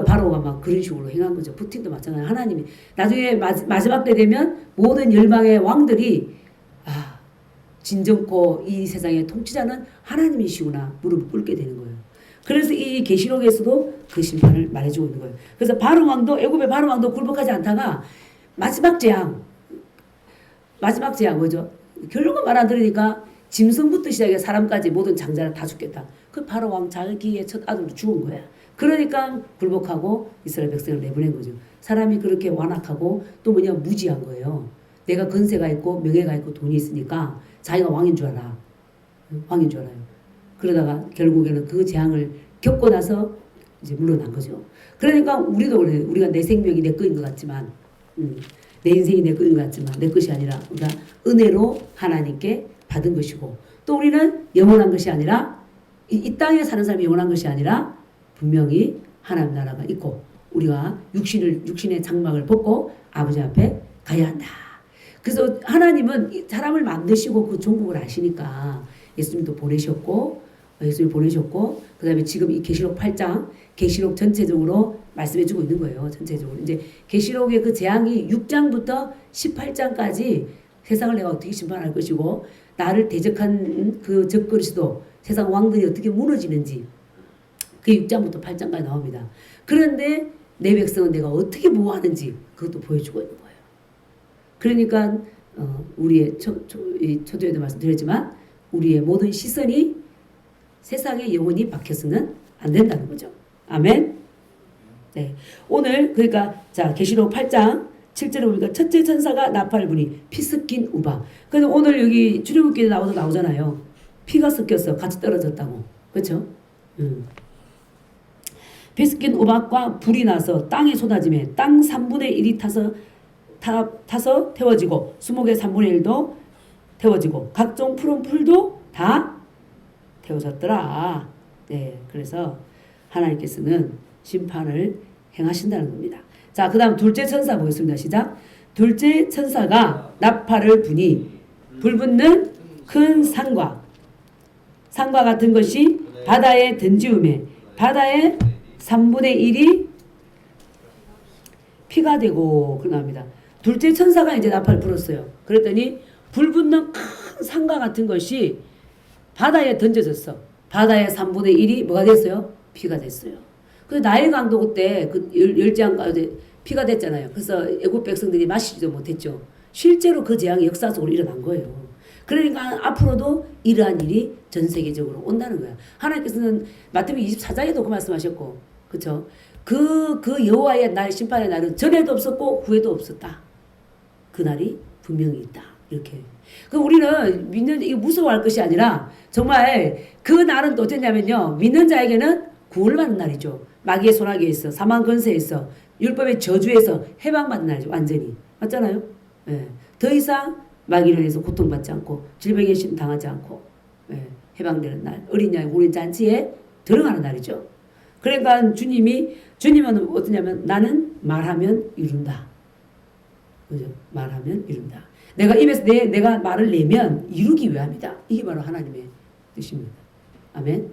바로가 막 그런 식으로 행한 거죠. 푸틴도 마찬가지. 하나님이 나중에 마지막 때 되면 모든 열방의 왕들이 진정코 이 세상의 통치자는 하나님이시구나 무릎을 꿇게 되는 거예요. 그래서 이 계시록에서도 그 심판을 말해주고 있는 거예요. 그래서 바로 왕도 애굽의 바로 왕도 굴복하지 않다가 마지막 재앙 뭐죠? 결론은 말 안 들으니까 짐승부터 시작해 사람까지 모든 장자를 다 죽겠다. 그 바로 왕 자기의 첫 아들도 죽은 거야. 그러니까 굴복하고 이스라엘 백성을 내보낸 거죠. 사람이 그렇게 완악하고 또 무지한 거예요. 내가 건세가 있고 명예가 있고 돈이 있으니까 자기가 왕인 줄 알아. 왕인 줄 알아요. 그러다가 결국에는 그 재앙을 겪고 나서 이제 물러난 거죠. 그러니까 우리도 그래. 우리가 내 생명이 내 거인 것 같지만 내 인생이 내 거인 것 같지만 내 것이 아니라 우리가 은혜로 하나님께 받은 것이고 또 우리는 영원한 것이 아니라 이 땅에 사는 사람이 영원한 것이 아니라 분명히 하나님 나라가 있고 우리가 육신의 장막을 벗고 아버지 앞에 가야 한다. 그래서 하나님은 사람을 만드시고 그 종국을 아시니까 예수님도 보내셨고 그 다음에 지금 이 계시록 8장 계시록 전체적으로 말씀해주고 있는 거예요. 전체적으로 이제 계시록의 그 재앙이 6장부터 18장까지 세상을 내가 어떻게 심판할 것이고 나를 대적한 그 적그리스도 세상 왕들이 어떻게 무너지는지 그 6장부터 8장까지 나옵니다. 그런데 내 백성은 내가 어떻게 보호하는지 그것도 보여주고 있는 거예요. 그러니까 우리의 초두에도 말씀드렸지만 우리의 모든 시선이 세상에 영원히 박혀서는 안 된다는 거죠. 아멘. 네. 오늘 그러니까 자 계시록 8장 7절에 보니까 첫째 천사가 나팔 부니 피 섞인 우박. 그래서 오늘 여기 출애굽기에 나오잖아요. 피가 섞여서 같이 떨어졌다고. 그렇죠? 피 섞인 우박과 불이 나서 땅에 쏟아지며 땅 3분의 1이 타서 태워지고 수목의 3분의 1도 태워지고 각종 푸른 풀도 다 태워졌더라. 네, 그래서 하나님께서는 심판을 행하신다는 겁니다. 자, 그 다음 둘째 천사 보겠습니다. 시작. 둘째 천사가 나팔을 부니 불붙는 큰 산과 같은 것이 바다에 던지우매 바다의 3분의 1이 피가 되고 그럽니다. 둘째 천사가 이제 나팔을 불었어요. 그랬더니 불붙는 큰 산과 같은 것이 바다에 던져졌어. 바다의 3분의 1이 뭐가 됐어요? 피가 됐어요. 그 나일 강도 그때 그 열재앙 이제 피가 됐잖아요. 그래서 애국 백성들이 마시지도 못했죠. 실제로 그 재앙이 역사 속으로 일어난 거예요. 그러니까 앞으로도 이러한 일이 전 세계적으로 온다는 거야. 하나님께서는 마태복음 24장에도 그 말씀하셨고, 그렇죠? 그 여호와의 날 심판의 날은 전에도 없었고 후에도 없었다. 그 날이 분명히 있다. 이렇게. 그 우리는 믿는 이거 무서워할 것이 아니라 정말 그 날은 또 어땠냐면요. 믿는 자에게는 구원받는 날이죠. 마귀의 손아귀에서 사망 권세에서 율법의 저주에서 해방받는 날이죠. 완전히. 맞잖아요? 예. 더 이상 마귀로 인해서 고통받지 않고 질병에 당하지 않고 해방되는 날. 어린 양 우리 잔치에 들어가는 날이죠. 그러니까 주님은 어떠냐면 나는 말하면 이룬다. 그죠? 말하면 이룬다. 내가 입에서 내가 말을 내면 이루기 위함이다. 이게 바로 하나님의 뜻입니다. 아멘.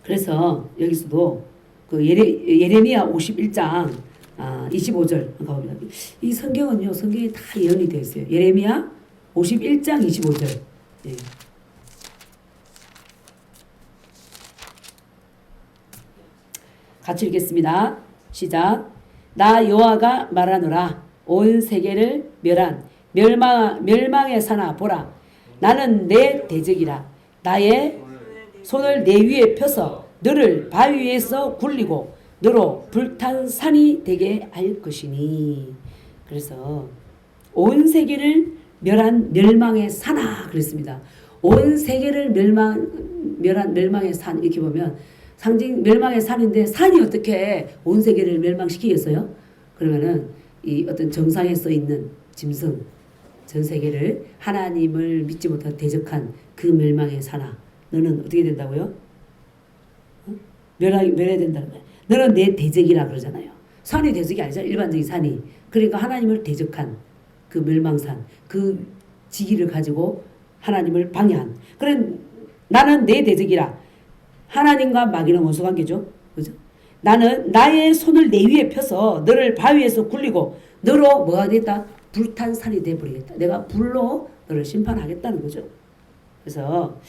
그래서 여기서도 그 예레미야 51장 25절 가봅니다. 이 성경은요, 성경이 다 예언이 되어 있어요. 예레미야 51장 25절. 네. 같이 읽겠습니다. 시작. 나 여호와가 말하노라. 온 세계를 멸망의 산아 보라. 나는 내 대적이라. 나의 손을 내 위에 펴서 너를 바위 위에서 굴리고 너로 불탄 산이 되게 할 것이니. 그래서 온 세계를 멸망의 산아 그랬습니다. 온 세계를 멸망의 산 이렇게 보면 상징 멸망의 산인데 산이 어떻게 온 세계를 멸망시키겠어요? 그러면은 이 어떤 정상에 써 있는 짐승 전 세계를 하나님을 믿지 못한 대적한 그 멸망의 산하 너는 어떻게 된다고요? 멸해야 된다는 거예요. 너는 내 대적이라 그러잖아요. 산이 대적이 아니잖아요. 일반적인 산이. 그러니까 하나님을 대적한 그 멸망산 그 지기를 가지고 하나님을 방해한. 그래 나는 내 대적이라. 하나님과 마귀는 원수 관계죠. 그죠? 나는 나의 손을 내 위에 펴서 너를 바위에서 굴리고 너로 뭐가 되겠다? 불탄 산이 되어버리겠다. 내가 불로 너를 심판하겠다는 거죠. 그래서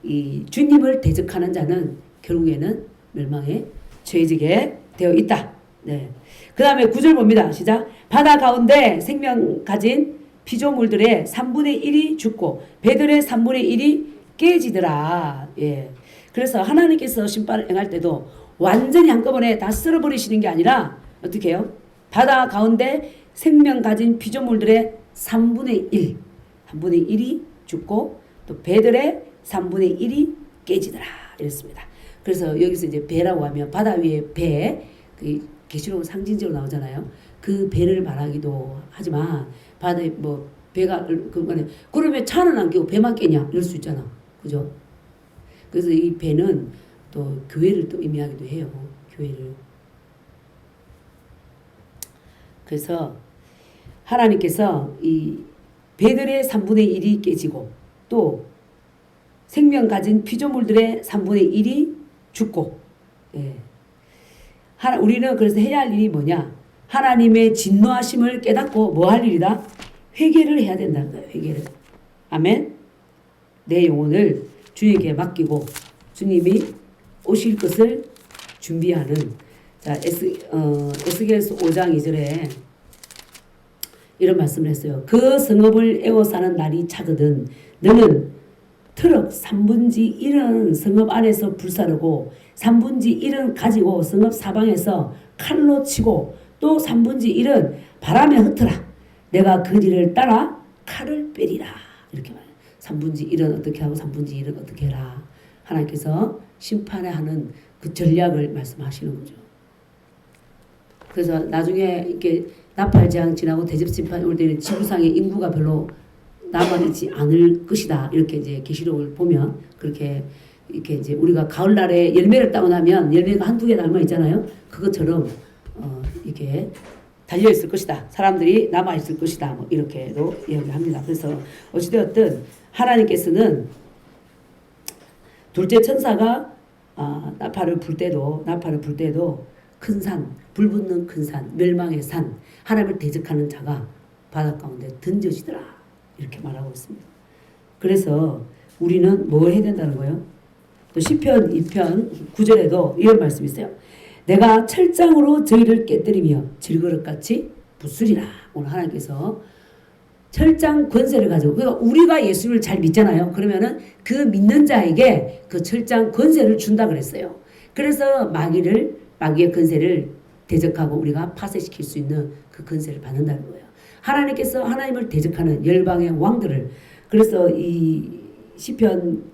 이 주님을 대적하는 자는 결국에는 멸망에 처해지게 되어 있다. 네. 그 다음에 9절 봅니다. 시작. 바다 가운데 생명 가진 피조물들의 3분의 1이 죽고 배들의 3분의 1이 깨지더라. 예. 그래서 하나님께서 심판을 행할 때도 완전히 한꺼번에 다 쓸어버리시는 게 아니라 어떻게 해요? 바다 가운데 생명 가진 피조물들의 3분의 1, 3분의 1이 죽고 또 배들의 3분의 1이 깨지더라. 이랬습니다. 그래서 여기서 이제 배라고 하면 바다 위에 배, 그 계시록 상징적으로 나오잖아요. 그 배를 말하기도 하지만 바다에 뭐 배가 그거는 그러면 차는 안 깨고 배만 깨냐 이럴 수 있잖아. 그죠? 그래서 이 배는 또 교회를 또 의미하기도 해요. 교회를. 그래서 하나님께서 이 배들의 3분의 1이 깨지고 또 생명 가진 피조물들의 3분의 1이 죽고 예. 우리는 그래서 해야 할 일이 뭐냐? 하나님의 진노하심을 깨닫고 뭐 할 일이다? 회개를 해야 된다는 거예요. 회개를. 아멘. 내 영혼을 주에게 맡기고 주님이 오실 것을 준비하는 자 에스겔서 5장 2절에 이런 말씀을 했어요. 그 성읍을 애워 사는 날이 차거든 너는 트럭 3분지 1은 성읍 안에서 불사르고 3분지 1은 가지고 성읍 사방에서 칼로 치고 또 3분지 1은 바람에 흩어라. 내가 그 뒤를 따라 칼을 빼리라. 이렇게 말해요. 3분지 1은 어떻게 하고 3분지 1은 어떻게 해라. 하나님께서 심판에 하는 그 전략을 말씀하시는 거죠. 그래서 나중에 이렇게 나팔재앙 지나고 대접심판이 올 때는 지구상의 인구가 별로 남아있지 않을 것이다. 이렇게 이제 계시록을 보면 그렇게 이렇게 이제 우리가 가을날에 열매를 따고 나면 열매가 한두 개 남아 있잖아요. 그것처럼 이렇게 달려 있을 것이다. 사람들이 남아 있을 것이다. 뭐 이렇게도 이야기합니다. 그래서 어찌되었든 하나님께서는 둘째 천사가 나팔을 불 때도 큰 산, 불 붙는 큰 산, 멸망의 산, 하나님을 대적하는 자가 바다 가운데 던져지더라. 이렇게 말하고 있습니다. 그래서 우리는 뭘 해야 된다는 거예요? 또 시편 2편 9절에도 이런 말씀이 있어요. 내가 철장으로 저희를 깨뜨리며 질그릇같이 부수리라. 오늘 하나님께서 철장 권세를 가지고 그러니까 우리가 예수를 잘 믿잖아요. 그러면은 그 믿는 자에게 그 철장 권세를 준다 그랬어요. 그래서 마귀의 권세를 대적하고 우리가 파쇄시킬 수 있는 그 권세를 받는다는 거예요. 하나님께서 하나님을 대적하는 열방의 왕들을 그래서 이 시편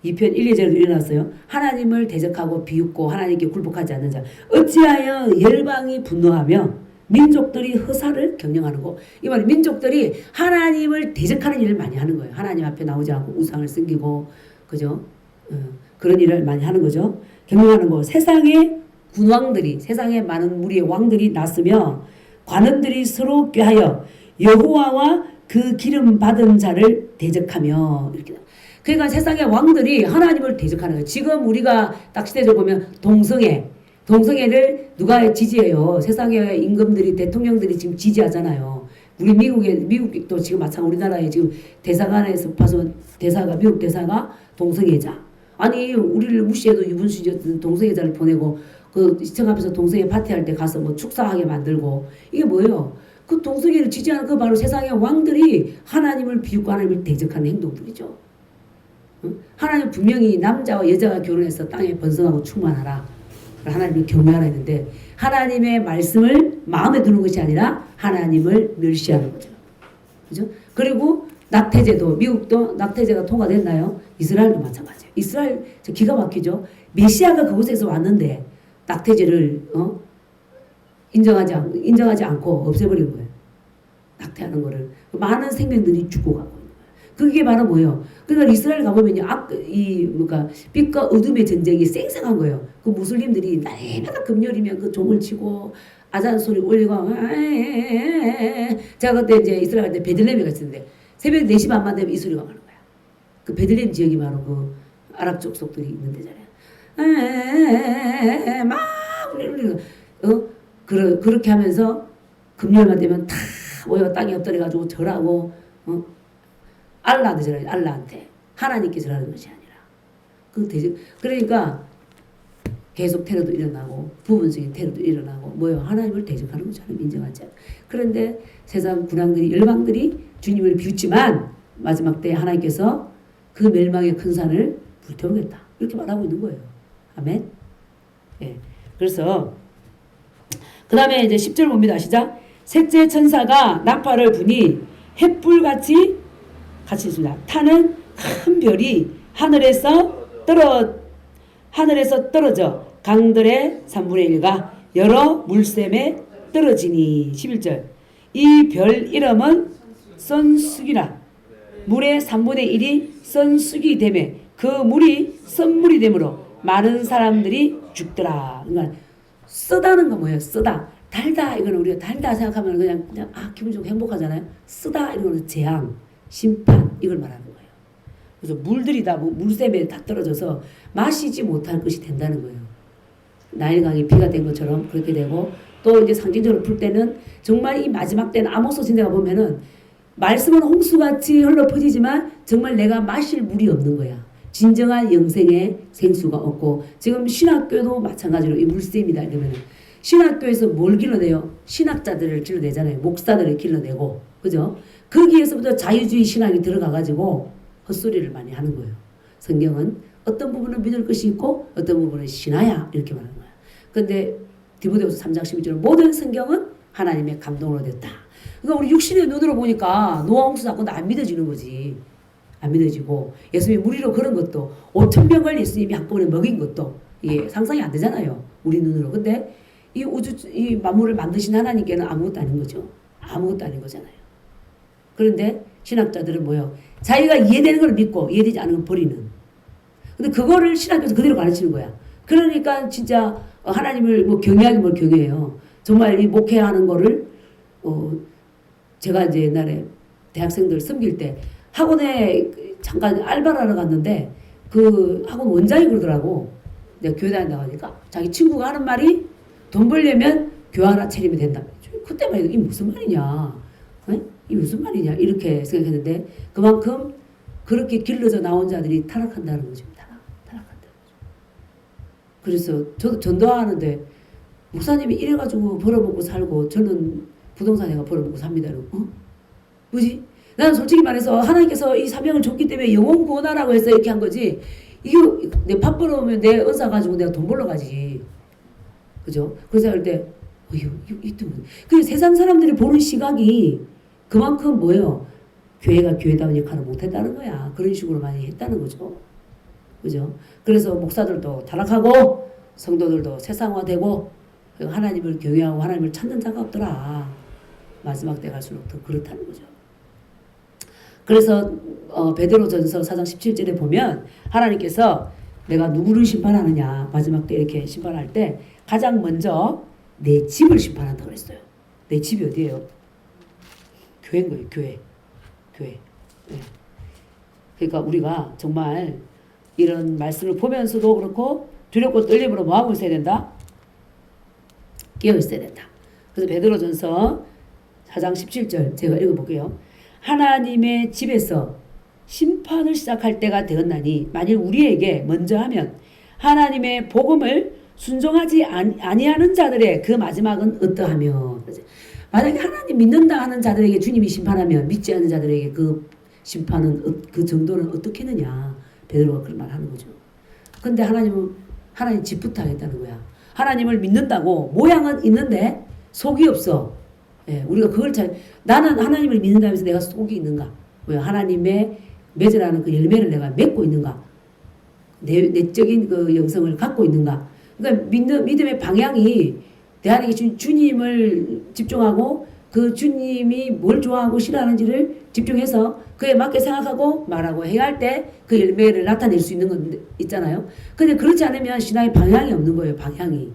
2편 1, 2절에도 일어났어요. 하나님을 대적하고 비웃고 하나님께 굴복하지 않는 자 어찌하여 열방이 분노하며 민족들이 허사를 경영하는 거. 이 말은 민족들이 하나님을 대적하는 일을 많이 하는 거예요. 하나님 앞에 나오지 않고 우상을 섬기고 그죠? 그런 일을 많이 하는 거죠. 경영하는 거. 세상의 군왕들이 세상에 많은 무리의 왕들이 났으며 관원들이 서로 꾀하여 여호와와 그 기름 받은 자를 대적하며 이렇게. 그러니까 세상의 왕들이 하나님을 대적하는 거예요. 지금 우리가 딱 시대적으로 보면 동성애를 누가 지지해요? 세상의 임금들이 대통령들이 지금 지지하잖아요. 우리 미국도 지금 마찬가지 우리나라에 지금 대사관에서 봐서 미국 대사가 동성애자. 아니 우리를 무시해도 유분수지 동성애자를 보내고 그 시청 앞에서 동성애 파티할 때 가서 뭐 축사하게 만들고 이게 뭐예요? 그 동성애를 지지하는 그 바로 세상의 왕들이 하나님을 비웃고 하나님을 대적하는 행동들이죠. 하나님 분명히 남자와 여자가 결혼해서 땅에 번성하고 충만하라. 하나님을 경외하라 했는데 하나님의 말씀을 마음에 두는 것이 아니라 하나님을 멸시하는 거죠. 그죠? 그리고 낙태제도 미국도 낙태제가 통과됐나요? 이스라엘도 마찬가지예요. 이스라엘 기가 막히죠. 메시아가 그곳에서 왔는데 낙태제를 인정하지 않고 없애버린 거예요. 낙태하는 거를. 많은 생명들이 죽고 가고 있는 거예요. 그게 바로 뭐예요? 그러니까 이스라엘 가보면요, 빛과 어둠의 전쟁이 쌩쌩한 거예요. 그 무슬림들이 날마다 금요일이면 그 종을 치고 아잔 소리 올리고 제가 그때 이제 이스라엘 갈 때 베들레헴에 갔었는데 새벽 4시 반만 되면 이 소리가 나는 거야. 그 베들레헴 지역이 바로 그 아랍 족속들이 있는 데잖아요. 막 울리고 그렇게 하면서 금요일만 되면 다 모여 땅에 엎드려가지고 절하고 알라한테 절하죠. 알라한테 하나님께 절하는 것이 아니라 그러니까 계속 테러도 일어나고 부분적인 테러도 일어나고 뭐요? 하나님을 대적하는 거죠. 하나님 인정하지 않아요. 그런데 세상 군왕들이 열방들이 주님을 비웃지만 마지막 때 하나님께서 그 멸망의 큰 산을 불태우겠다 이렇게 말하고 있는 거예요. 아멘. 예. 그래서 그 다음에 이제 10절 봅니다. 시작. 셋째 천사가 나팔을 부니 햇불같이 같이 있습니다. 타는 큰 별이 하늘에서 떨어져 강들의 3분의 1가 여러 물샘에 떨어지니 11절 이 별 이름은 선수기라 물의 3분의 1이 선수기 되매 그 물이 선물이 되므로 많은 사람들이 죽더라. 그러니까 쓰다는 건 뭐예요? 쓰다. 달다 이거는 우리가 달다 생각하면 그냥 기분 좋고 행복하잖아요. 쓰다 이거는 재앙, 심판 이걸 말하는 거예요. 그래서 물들이 다 물샘에 다 떨어져서 마시지 못할 것이 된다는 거예요. 나일강이 피가 된 것처럼 그렇게 되고 또 이제 상징적으로 풀 때는 정말 이 마지막 때는 아모스 신대가 보면은 말씀은 홍수같이 흘러 퍼지지만 정말 내가 마실 물이 없는 거야. 진정한 영생의 생수가 없고 지금 신학교도 마찬가지로 이 물샘이다 이러면 신학교에서 뭘 길러내요? 신학자들을 길러내잖아요. 목사들을 길러내고 그죠? 거기에서부터 자유주의 신학이 들어가가지고 헛소리를 많이 하는 거예요. 성경은 어떤 부분은 믿을 것이 있고 어떤 부분은 신하야 이렇게 말하는 거야. 그런데 디모데후서 3장 12절 모든 성경은 하나님의 감동으로 됐다. 그러니까 우리 육신의 눈으로 보니까 노아 홍수 사건도 안 믿어지는 거지. 안 믿어지고 예수님이 무리로 걸은 것도 5,000명을 예수님이 한꺼번에 먹인 것도 이게 상상이 안 되잖아요. 우리 눈으로. 근데 이 만물을 만드신 하나님께는 아무것도 아닌 거죠. 아무것도 아닌 거잖아요. 그런데 신학자들은 뭐예요? 자기가 이해되는 걸 믿고 이해되지 않은 걸 버리는. 근데 그거를 신학교에서 그대로 가르치는 거야. 그러니까 진짜 하나님을 뭐 경외하기 뭘 경외해요. 정말 이 목회하는 거를 제가 이제 옛날에 대학생들 섬길 때 학원에 잠깐 알바를 하러 갔는데 그 학원 원장이 그러더라고. 내가 교회 다닌다고 하니까 자기 친구가 하는 말이 돈 벌려면 교회 하나 차리면 된다. 그때만 해도 이게 무슨 말이냐. 이게 무슨 말이냐 이렇게 생각했는데 그만큼 그렇게 길러져 나온 자들이 타락한다는 거죠. 타락한다는 거죠. 그래서 저도 전도하는데 목사님이 이래가지고 벌어먹고 살고 저는 부동산에가 벌어먹고 삽니다. 뭐지? 나는 솔직히 말해서 하나님께서 이 사명을 줬기 때문에 영혼 구원하라고 해서 이렇게 한 거지. 이거 내 밥 벌어오면 내 은사 가지고 내가 돈 벌러 가지. 그죠? 그래서 할 때 그 세상 사람들이 보는 시각이 그만큼 뭐예요? 교회가 교회다운 역할을 못했다는 거야. 그런 식으로 많이 했다는 거죠. 그죠? 그래서 목사들도 타락하고 성도들도 세상화되고 하나님을 경외하고 하나님을 찾는 자가 없더라. 마지막 때 갈수록 더 그렇다는 거죠. 그래서 베드로전서 4장 17절에 보면 하나님께서 내가 누구를 심판하느냐 마지막 때 이렇게 심판할 때 가장 먼저 내 집을 심판한다고 그랬어요. 내 집이 어디예요? 교회인 거예요. 교회. 네. 그러니까 우리가 정말 이런 말씀을 보면서도 그렇고 두렵고 떨림으로 뭐하고 있어야 된다? 깨어 있어야 된다. 그래서 베드로전서 4장 17절 제가 읽어볼게요. 하나님의 집에서 심판을 시작할 때가 되었나니 만일 우리에게 먼저 하면 하나님의 복음을 순종하지 아니하는 자들의 그 마지막은 어떠하며 만약에 하나님 믿는다 하는 자들에게 주님이 심판하면 믿지 않는 자들에게 그 심판은 그 정도는 어떻겠느냐 베드로가 그런 말 하는 거죠. 근데 하나님 집부터 하겠다는 거야. 하나님을 믿는다고 모양은 있는데 속이 없어. 예, 우리가 그걸 나는 하나님을 믿는다면서 내가 속이 있는가? 왜 하나님의 맺으라는 그 열매를 내가 맺고 있는가? 내적인 그 영성을 갖고 있는가? 그러니까 믿음의 방향이 내 안에 계신 주님을 집중하고 그 주님이 뭘 좋아하고 싫어하는지를 집중해서 그에 맞게 생각하고 말하고 행할 때 그 열매를 나타낼 수 있는 건 있잖아요. 근데 그렇지 않으면 신앙의 방향이 없는 거예요. 방향이.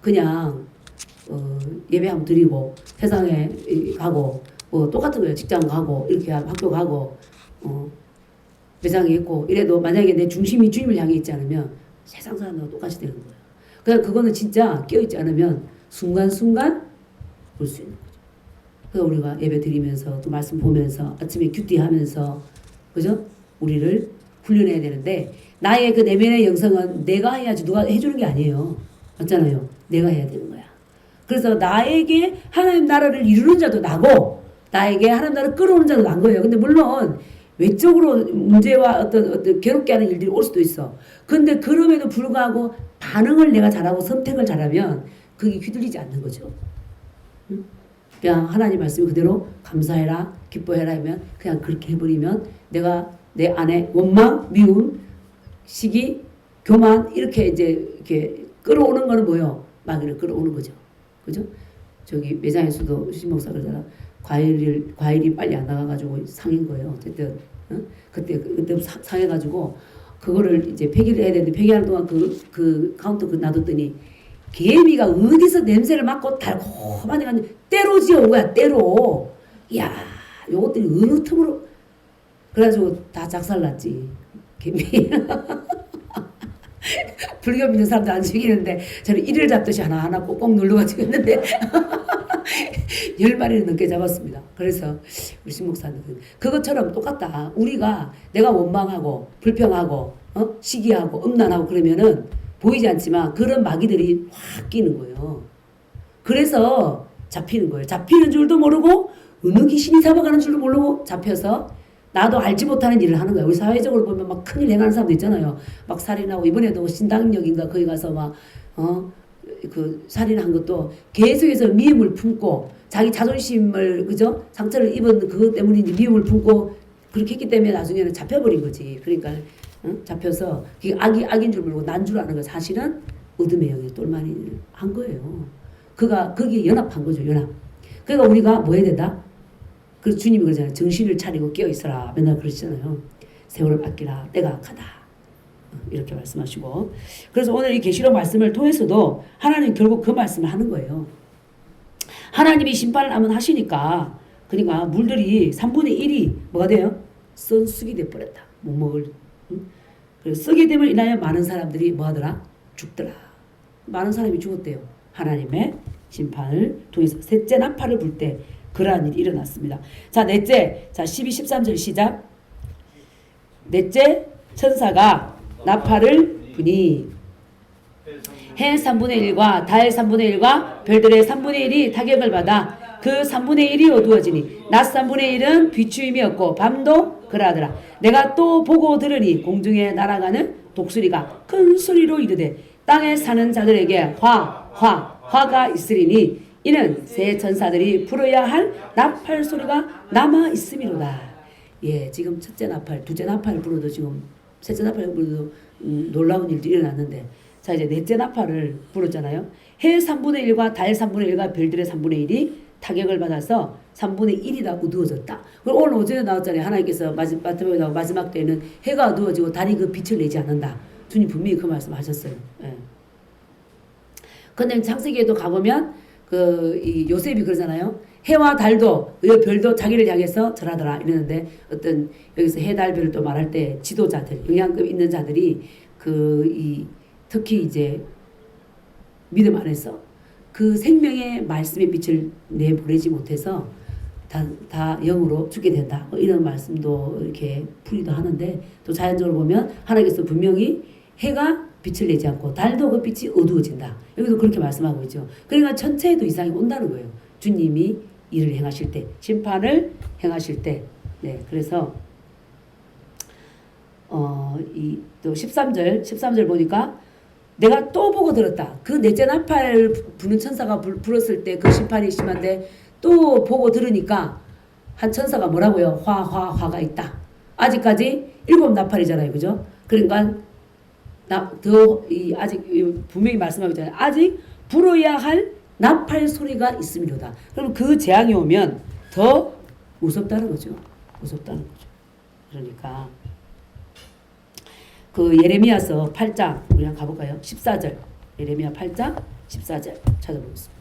그냥 예배 한번 드리고 세상에 가고 뭐 똑같은 거예요. 직장 가고 이렇게 학교 가고 매장에 있고 이래도 만약에 내 중심이 주님을 향해 있지 않으면 세상 사람들과 똑같이 되는 거예요. 그냥 그거는 진짜 깨어있지 않으면 순간순간 볼 수 있는 거죠. 그래서 우리가 예배 드리면서 또 말씀 보면서 아침에 큐티하면서 그죠? 우리를 훈련해야 되는데 나의 그 내면의 영성은 내가 해야지 누가 해주는 게 아니에요. 맞잖아요. 내가 해야 되는 거야. 그래서 나에게 하나님 나라를 이루는 자도 나고 나에게 하나님 나라를 끌어오는 자도 난 거예요. 근데 물론 외적으로 문제와 어떤 괴롭게 하는 일들이 올 수도 있어. 근데 그럼에도 불구하고 반응을 내가 잘하고 선택을 잘하면 그게 휘둘리지 않는 거죠. 응? 그냥 하나님 말씀이 그대로 감사해라, 기뻐해라 하면 그냥 그렇게 해버리면 내가 내 안에 원망, 미움, 시기, 교만 이렇게 이제 이렇게 끌어오는 거는 뭐요? 마귀를 끌어오는 거죠. 그죠? 저기 매장에서도 신목사 그러잖아. 과일이 빨리 안 나가가지고 상인 거예요. 어쨌든 그때 상해가지고 그거를 이제 폐기를 해야 되는데 폐기하는 동안 그 카운터 놔뒀더니 개미가 어디서 냄새를 맡고 달콤한 데가 때로 지어온 거야. 때로. 이야 요것들이 어느 틈으로 그래가지고 다 작살났지. 개미. 불교 믿는 사람들 안 죽이는데 저는 이를 잡듯이 하나하나 꼭꼭 눌러가지고 했는데 10마리는 넘게 잡았습니다. 그래서 우리 신목사님은 그것처럼 똑같다. 우리가 내가 원망하고 불평하고 시기하고 음란하고 그러면은 보이지 않지만 그런 마귀들이 확 끼는 거예요. 그래서 잡히는 거예요. 잡히는 줄도 모르고 어느 귀신이 잡아가는 줄도 모르고 잡혀서 나도 알지 못하는 일을 하는 거야. 우리 사회적으로 보면 막 큰일 행하는 사람도 있잖아요. 막 살인하고 이번에도 신당역인가 거기 가서 막 그 살인한 것도 계속해서 미움을 품고 자기 자존심을 그죠 상처를 입은 그것 때문에 미움을 품고 그렇게 했기 때문에 나중에는 잡혀버린 거지. 그러니까 잡혀서 그게 악인 줄 모르고 난 줄 아는 거 사실은 어둠의 영에 똘마니 한 거예요. 거기에 연합한 거죠. 연합. 그러니까 우리가 뭐 해야 된다? 그래서 주님이 그러잖아요. 정신을 차리고 깨어 있어라. 맨날 그러시잖아요. 세월을 아끼라. 때가 악하다. 이렇게 말씀하시고. 그래서 오늘 이 계시록 말씀을 통해서도 하나님 결국 그 말씀을 하는 거예요. 하나님이 심판을 한번 하시니까 그러니까 물들이 3분의 1이 뭐가 돼요? 썩이 돼버렸다. 못 먹을. 그래서 썩게 됨을 인하여 많은 사람들이 뭐하더라? 죽더라. 많은 사람이 죽었대요. 하나님의 심판을 통해서 셋째 나팔을 불 때 그러한 일이 일어났습니다. 자, 넷째. 자, 12, 13절 시작. 넷째 천사가 나팔을 부니 해 3분의 1과 달 3분의 1과 별들의 3분의 1이 타격을 받아 그 3분의 1이 어두워지니 낮 3분의 1은 비추임이 없고 밤도 그러하더라. 내가 또 보고 들으니 공중에 날아가는 독수리가 큰 소리로 이르되 땅에 사는 자들에게 화가 있으리니 이는 새 천사들이 불어야 할 나팔 소리가 남아 있음이로다. 예, 지금 첫째 나팔, 둘째 나팔 불어도 지금 셋째 나팔 불어도 놀라운 일들이 일어났는데 자 이제 넷째 나팔을 불었잖아요. 해 3분의 1과 달 3분의 1과 별들의 3분의 1이 타격을 받아서 3분의 1이 다 어두워졌다. 그리고 오늘 오전에 나왔잖아요. 하나님께서 마지막 때에는 해가 어두워지고 달이 그 빛을 내지 않는다. 주님 분명히 그 말씀 하셨어요. 예. 근데 창세기에도 가보면 이 요셉이 그러잖아요. 해와 달도 별도 자기를 향해서 절하더라 이러는데 어떤 여기서 해, 달, 별을 또 말할 때 지도자들 영향력 있는 자들이 특히 이제 믿음 안에서 그 생명의 말씀의 빛을 내보내지 못해서 다 영으로 죽게 된다. 이런 말씀도 이렇게 풀이도 하는데 또 자연적으로 보면 하나님께서 분명히 해가 빛을 내지 않고 달도 그 빛이 어두워진다. 여기도 그렇게 말씀하고 있죠. 그러니까 천체에도 이상이 온다는 거예요. 주님이 일을 행하실 때, 심판을 행하실 때. 네, 그래서 또 13절 보니까 내가 또 보고 들었다. 그 넷째 나팔 부는 천사가 불었을 때 그 심판이 심한데 또 보고 들으니까 한 천사가 뭐라고요? 화가 있다. 아직까지 7 나팔이잖아요. 그죠? 그러니까 아직 분명히 말씀하고 있잖아요. 아직 불어야 할 나팔 소리가 있음이로다. 그럼 그 재앙이 오면 더 무섭다는 거죠. 무섭다는 거죠. 그러니까 그 예레미야서 8장 우리 한번 가볼까요? 14절 예레미야 8장 14절 찾아보겠습니다.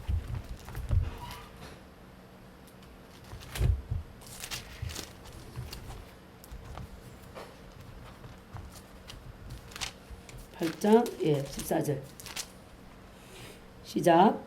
팔장 14절 시작.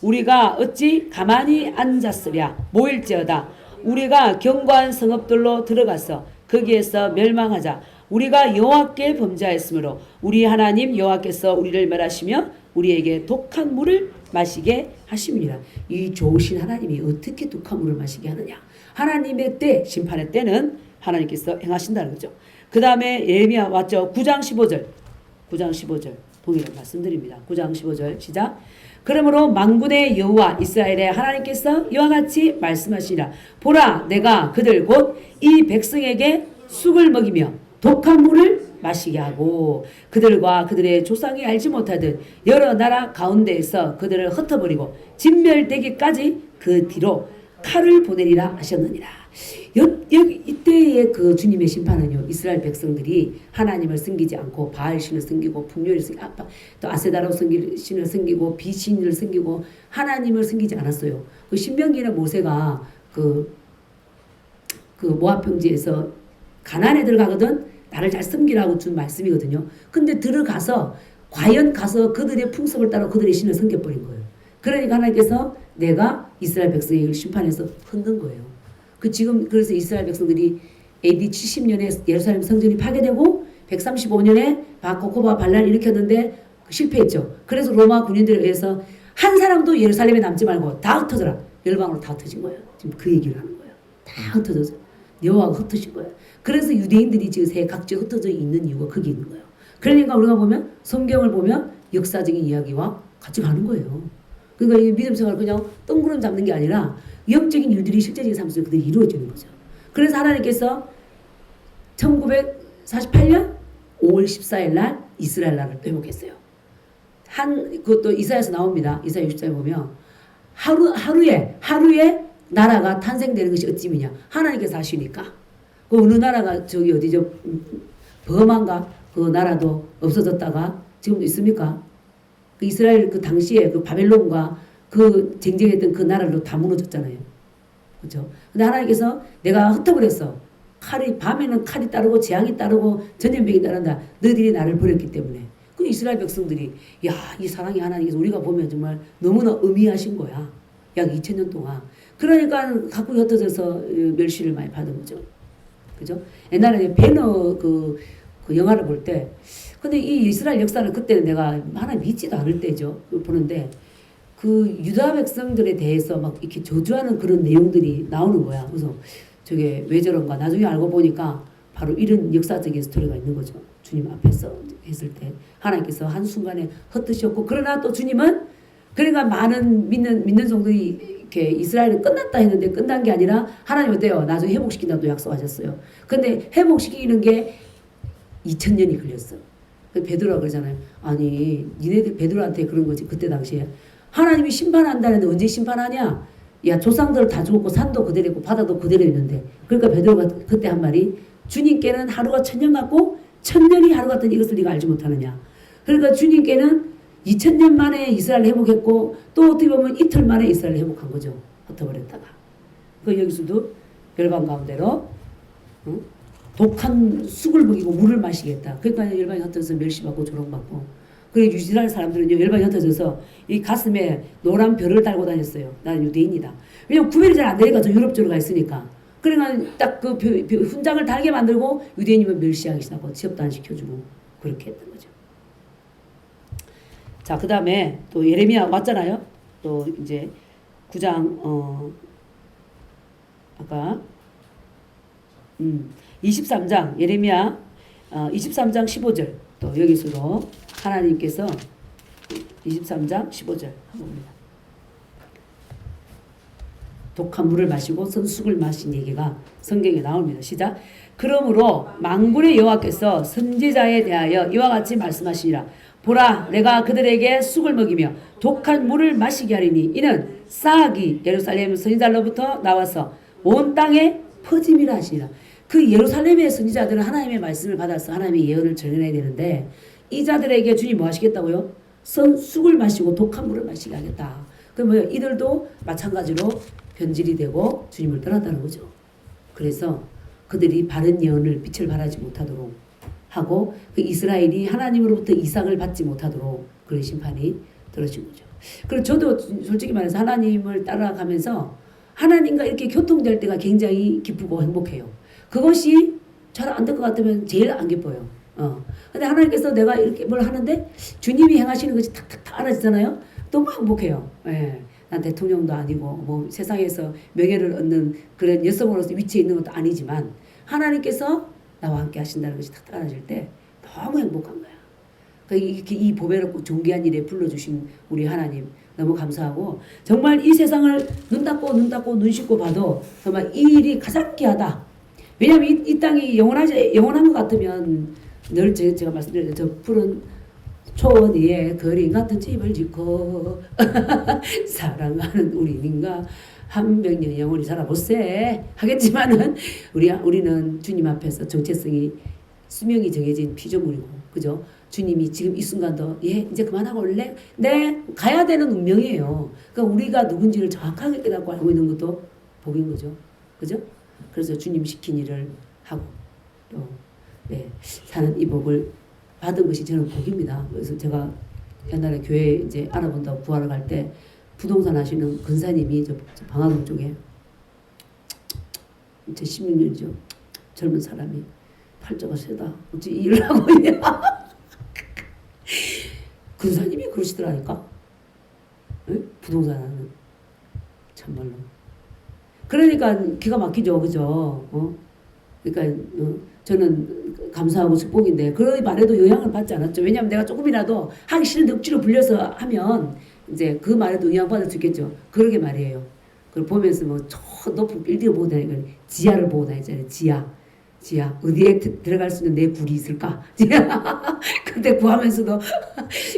우리가 어찌 가만히 앉았으랴 모일지어다. 우리가 견고한 성읍들로 들어가서 거기에서 멸망하자. 우리가 여호와께 범죄하였으므로 우리 하나님 여호와께서 우리를 멸하시며 우리에게 독한 물을 마시게 하심이니라. 이 좋으신 하나님이 어떻게 독한 물을 마시게 하느냐. 하나님의 때 심판의 때는 하나님께서 행하신다는 거죠. 그 다음에 예레미야 왔죠. 9장 15절 9장 15절 동일한 말씀드립니다. 9장 15절 시작. 그러므로 만군의 여호와 이스라엘의 하나님께서 이와 같이 말씀하시니라. 보라 내가 그들 곧 이 백성에게 쑥을 먹이며 독한 물을 마시게 하고 그들과 그들의 조상이 알지 못하던 여러 나라 가운데에서 그들을 흩어버리고 진멸되기까지 그 뒤로 칼을 보내리라 하셨느니라. 여기 이때의 그 주님의 심판은요, 이스라엘 백성들이 하나님을 섬기지 않고 바알 신을 섬기고 풍요를 섬기고 또 아세다로 신을 섬기고 비신을 섬기고 하나님을 섬기지 않았어요. 그 신명기는 모세가 그 모압 평지에서 가나안에 들어가거든 나를 잘 섬기라고 준 말씀이거든요. 근데 들어가서 과연 가서 그들의 풍습을 따라 그들의 신을 섬겨버린 거예요. 그러니까 하나님께서 내가 이스라엘 백성을 심판해서 흔든 거예요. 지금 그래서 이스라엘 백성들이 AD 70년에 예루살렘 성전이 파괴되고 135년에 바코코바 반란을 일으켰는데 실패했죠. 그래서 로마 군인들에 의해서 한 사람도 예루살렘에 남지 말고 다 흩어져라. 열방으로 다 흩어진 거예요. 지금 그 얘기를 하는 거예요. 다 흩어져서 여호와가 흩어진 거예요. 그래서 유대인들이 지금 새 각지에 흩어져 있는 이유가 거기 있는 거예요. 그러니까 우리가 보면 성경을 보면 역사적인 이야기와 같이 가는 거예요. 그러니까 이 믿음 생활을 그냥 뜬구름 잡는 게 아니라 영적인 일들이 실제적인 삶 속에 그대로 이루어지는 거죠. 그래서 하나님께서 1948년 5월 14일 날 이스라엘 나라를 회복했어요. 그것도 이사야에서 나옵니다. 이사야 60장에 보면 하루에 나라가 탄생되는 것이 어찌미냐. 하나님께서 하시니까. 그 어느 나라가 저기 어디죠? 버만가 그 나라도 없어졌다가 지금도 있습니까? 그 이스라엘 그 당시에 그 바벨론과 그 쟁쟁했던 그 나라로 다 무너졌잖아요. 그렇죠? 근데 하나님께서 내가 흩어버렸어. 밤에는 칼이 따르고 재앙이 따르고 전염병이 따른다. 너희들이 나를 버렸기 때문에. 그 이스라엘 백성들이 야, 이 사랑의 하나님께서 우리가 보면 정말 너무나 의미하신 거야. 약 2000년 동안. 그러니까 각국이 흩어져서 멸시를 많이 받은 거죠. 그죠? 옛날에 배너 그 영화를 볼 때 근데 이 이스라엘 역사를 그때는 내가 하나님 믿지도 않을 때죠. 보는데 그 유다 백성들에 대해서 막 이렇게 저주하는 그런 내용들이 나오는 거야. 그래서 저게 왜 저런가 나중에 알고 보니까 바로 이런 역사적인 스토리가 있는 거죠. 주님 앞에서 했을 때 하나님께서 한순간에 헛드셨고 그러나 또 주님은 그러니까 많은 믿는 종들이 이렇게 이스라엘은 끝났다 했는데 끝난 게 아니라 하나님 어때요? 나중에 회복시킨다고 약속하셨어요. 근데 회복시키는 게 2000년이 걸렸어. 베드로가 그러잖아요. 아니 니네들 베드로한테 그런 거지 그때 당시에. 하나님이 심판한다는데 언제 심판하냐? 야 조상들 다 죽었고 산도 그대로 있고 바다도 그대로 있는데. 그러니까 베드로가 그때 한 말이 주님께는 하루가 1000년 같고 1000년이 하루 같은 이것을 네가 알지 못하느냐. 그러니까 주님께는 2000년 만에 이스라엘 회복했고 또 어떻게 보면 이틀 만에 이스라엘 회복한 거죠. 흩어버렸다가. 그 여기서도 열방 가운데로 독한 쑥을 먹이고 물을 마시겠다. 그러니까 열방이 흩어져서 멸시받고 조롱받고. 그리고 이스라엘 사람들은 열방이 흩어져서 이 가슴에 노란 별을 달고 다녔어요. 나는 유대인이다. 왜냐면 구별이 잘 안 되니까 저 유럽 쪽으로 가 있으니까. 그러니까 딱 그 훈장을 달게 만들고 유대인이면 멸시하기 시작하고 취업도 안 시켜주고 그렇게 했던 거죠. 자, 그 다음에 또 예레미야 왔잖아요. 또 이제 9장 아까 23장 예레미야 23장 15절 또 여기서도 하나님께서 23장 15절 봅니다. 독한 물을 마시고 선숙을 마신 얘기가 성경에 나옵니다. 시작. 그러므로 만군의 여호와께서 선지자에 대하여 이와 같이 말씀하시니라. 보라 내가 그들에게 쑥을 먹이며 독한 물을 마시게 하리니 이는 싹이 예루살렘 선지자로부터 나와서 온 땅에 퍼짐이라 하시니라. 그 예루살렘의 선지자들은 하나님의 말씀을 받아서 하나님의 예언을 전해야 되는데 이 자들에게 주님 뭐 하시겠다고요? 쑥을 마시고 독한 물을 마시게 하겠다. 그러면 이들도 마찬가지로 변질이 되고 주님을 떠났다는 거죠. 그래서 그들이 바른 예언을 빛을 발하지 못하도록 하고 그 이스라엘이 하나님으로부터 이삭을 받지 못하도록 그런 심판이 떨어진 거죠. 그리고 저도 솔직히 말해서 하나님을 따라가면서 하나님과 이렇게 교통될 때가 굉장히 기쁘고 행복해요. 그것이 잘 안 될 것 같으면 제일 안 기뻐요. 근데 하나님께서 내가 이렇게 뭘 하는데 주님이 행하시는 것이 탁탁탁 알아지잖아요. 너무 행복해요. 예. 난 대통령도 아니고 뭐 세상에서 명예를 얻는 그런 여성으로서 위치에 있는 것도 아니지만 하나님께서 나와 함께 하신다는 것이 탁탁 알아질 때 너무 행복한 거야. 이렇게 이 보배롭고 존귀한 일에 불러주신 우리 하나님 너무 감사하고 정말 이 세상을 눈 닫고 눈 씻고 봐도 정말 이 일이 가장 귀하다. 왜냐하면 이 땅이 영원한 것 같으면 늘 제가 말씀드렸죠. 저 푸른 초원 위에 그림 같은 집을 짓고 사랑하는 우리님과 한 백년 영원히 살아보세 하겠지만은 우리는 주님 앞에서 정체성이 수명이 정해진 피조물이고 그죠? 주님이 지금 이 순간도 이제 그만하고 올래? 네 가야 되는 운명이에요. 그러니까 우리가 누군지를 정확하게 깨닫고 알고 있는 것도 복인 거죠. 그죠? 그래서 주님 시킨 일을 하고 또 사는 이 복을 받은 것이 저는 복입니다. 그래서 제가 옛날에 교회 이제 알아본다고 구하러 갈 때 부동산 하시는 근사님이 저 방화동 쪽에 이제 16년이죠. 젊은 사람이 팔자가 세다. 어찌 이 일을 하고 있냐. 근사님이 그러시더라니까. 부동산 하는 참말로. 그러니까 기가 막히죠. 그죠? 그러니까 저는 감사하고 축복인데 그러니 말에도 영향을 받지 않았죠. 왜냐하면 내가 조금이라도 하기 싫은데 억지로 불려서 하면 이제 그 말에도 영향받을 수 있겠죠. 그러게 말이에요. 그걸 보면서 뭐 저 높은 빌딩을 보고 다니니까 지하를 보고 다니잖아요. 지하 어디에 들어갈 수 있는 내 굴이 있을까? 그때 구하면서도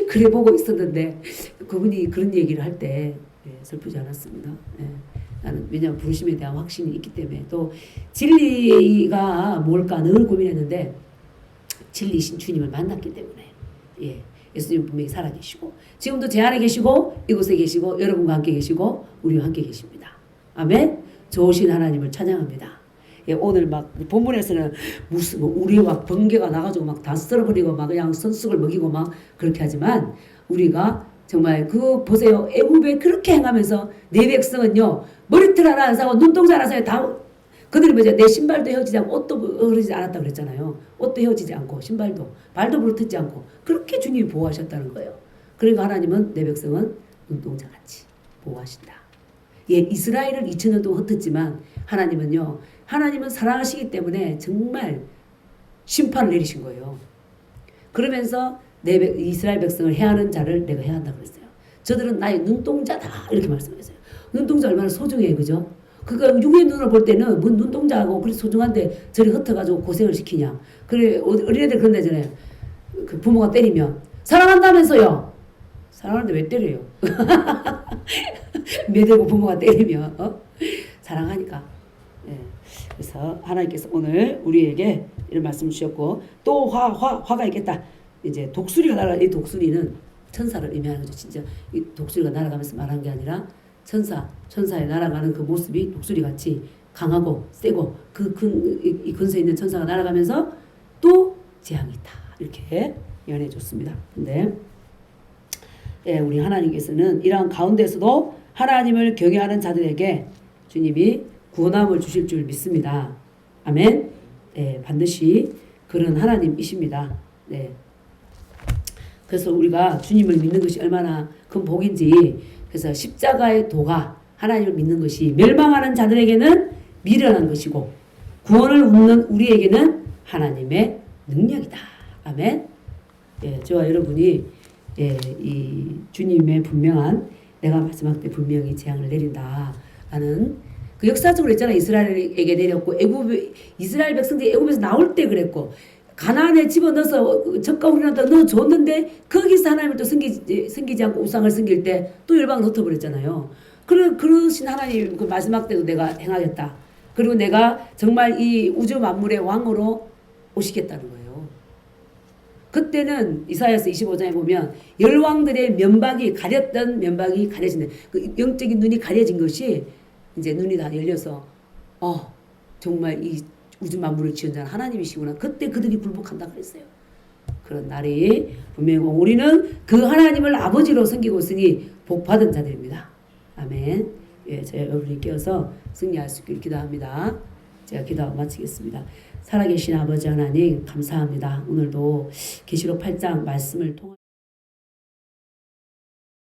그래 보고 있었는데 그분이 그런 얘기를 할 때 슬프지 않았습니다. 나는 왜냐하면 부르심에 대한 확신이 있기 때문에 또 진리가 뭘까 늘 고민했는데 진리신 주님을 만났기 때문에 예수님 분명히 살아계시고 지금도 제 안에 계시고 이곳에 계시고 여러분과 함께 계시고 우리와 함께 계십니다. 아멘. 좋으신 하나님을 찬양합니다. 오늘 막 본문에서는 무슨 우리 막 번개가 나가지고 막 다 썰어버리고 막 그냥 선쑥을 먹이고 막 그렇게 하지만 우리가 정말 그 보세요. 애굽에 그렇게 행하면서 내 백성은요 머리털 하나 안 사고 눈동자 하나 사고 다 그들이 뭐죠? 내 신발도 헤어지지 않고 옷도 흐르지 않았다 그랬잖아요. 옷도 헤어지지 않고 신발도 발도 부르트지 않고 그렇게 주님이 보호하셨다는 거예요. 그러니까 하나님은 내 백성은 눈동자 같이 보호하신다. 이스라엘을 2000년 동안 흩었지만 하나님은 사랑하시기 때문에 정말 심판을 내리신 거예요. 그러면서 이스라엘 백성을 해하는 자를 내가 해한다 그랬어요. 저들은 나의 눈동자다 이렇게 말씀했어요. 눈동자 얼마나 소중해요. 그죠? 그러니까 육의 눈을 볼 때는 뭔 눈동자하고 그렇게 소중한데 저리 흩어가지고 고생을 시키냐. 그래 어린애들 그런 데잖아요. 그 부모가 때리면 사랑한다면서요. 사랑하는데 왜 때려요? 매대고 부모가 때리면 사랑하니까. 그래서 하나님께서 오늘 우리에게 이런 말씀을 주셨고 또 화가 있겠다. 이제 독수리가 날아 이 독수리는 천사를 의미하는 거죠. 진짜 이 독수리가 날아가면서 말한 게 아니라 천사의 날아가는 그 모습이 독수리 같이 강하고 세고 이 근처에 있는 천사가 날아가면서 또 재앙이 있다. 이렇게 연해 줬습니다. 근데 우리 하나님께서는 이러한 가운데서도 하나님을 경외하는 자들에게 주님이 구원함을 주실 줄 믿습니다. 아멘. 반드시 그런 하나님이십니다. 그래서 우리가 주님을 믿는 것이 얼마나 큰 복인지 그래서 십자가의 도가 하나님을 믿는 것이 멸망하는 자들에게는 미련한 것이고 구원을 얻는 우리에게는 하나님의 능력이다. 아멘. 저와 여러분이 이 주님의 분명한 내가 마지막 때 분명히 재앙을 내린다 라는 그 역사적으로 있잖아요. 이스라엘에게 내렸고 이스라엘 백성들이 애굽에서 나올 때 그랬고 가나안에 집어넣어서 젖과 우리나라 넣어줬는데 거기서 하나님을 또 섬기지 않고 우상을 섬길 때 또 열방을 흩어버렸잖아요. 그러신 하나님 그 마지막 때도 내가 행하겠다. 그리고 내가 정말 이 우주 만물의 왕으로 오시겠다는 거예요. 그때는 이사야서 25장에 보면 열왕들의 면박이 가렸던 면박이 가려진다. 그 영적인 눈이 가려진 것이 이제 눈이 다 열려서 정말 이 우주 만물을 지은 자는 하나님이시구나. 그때 그들이 굴복한다 그랬어요. 그런 날이 분명히 우리는 그 하나님을 아버지로 섬기고 있으니 복받은 자들입니다. 아멘. 예, 제가 여러분이 깨어서 승리할 수 있기를 기도합니다. 제가 기도하고 마치겠습니다. 살아계신 아버지 하나님 감사합니다. 오늘도 계시록 8장 말씀을 통해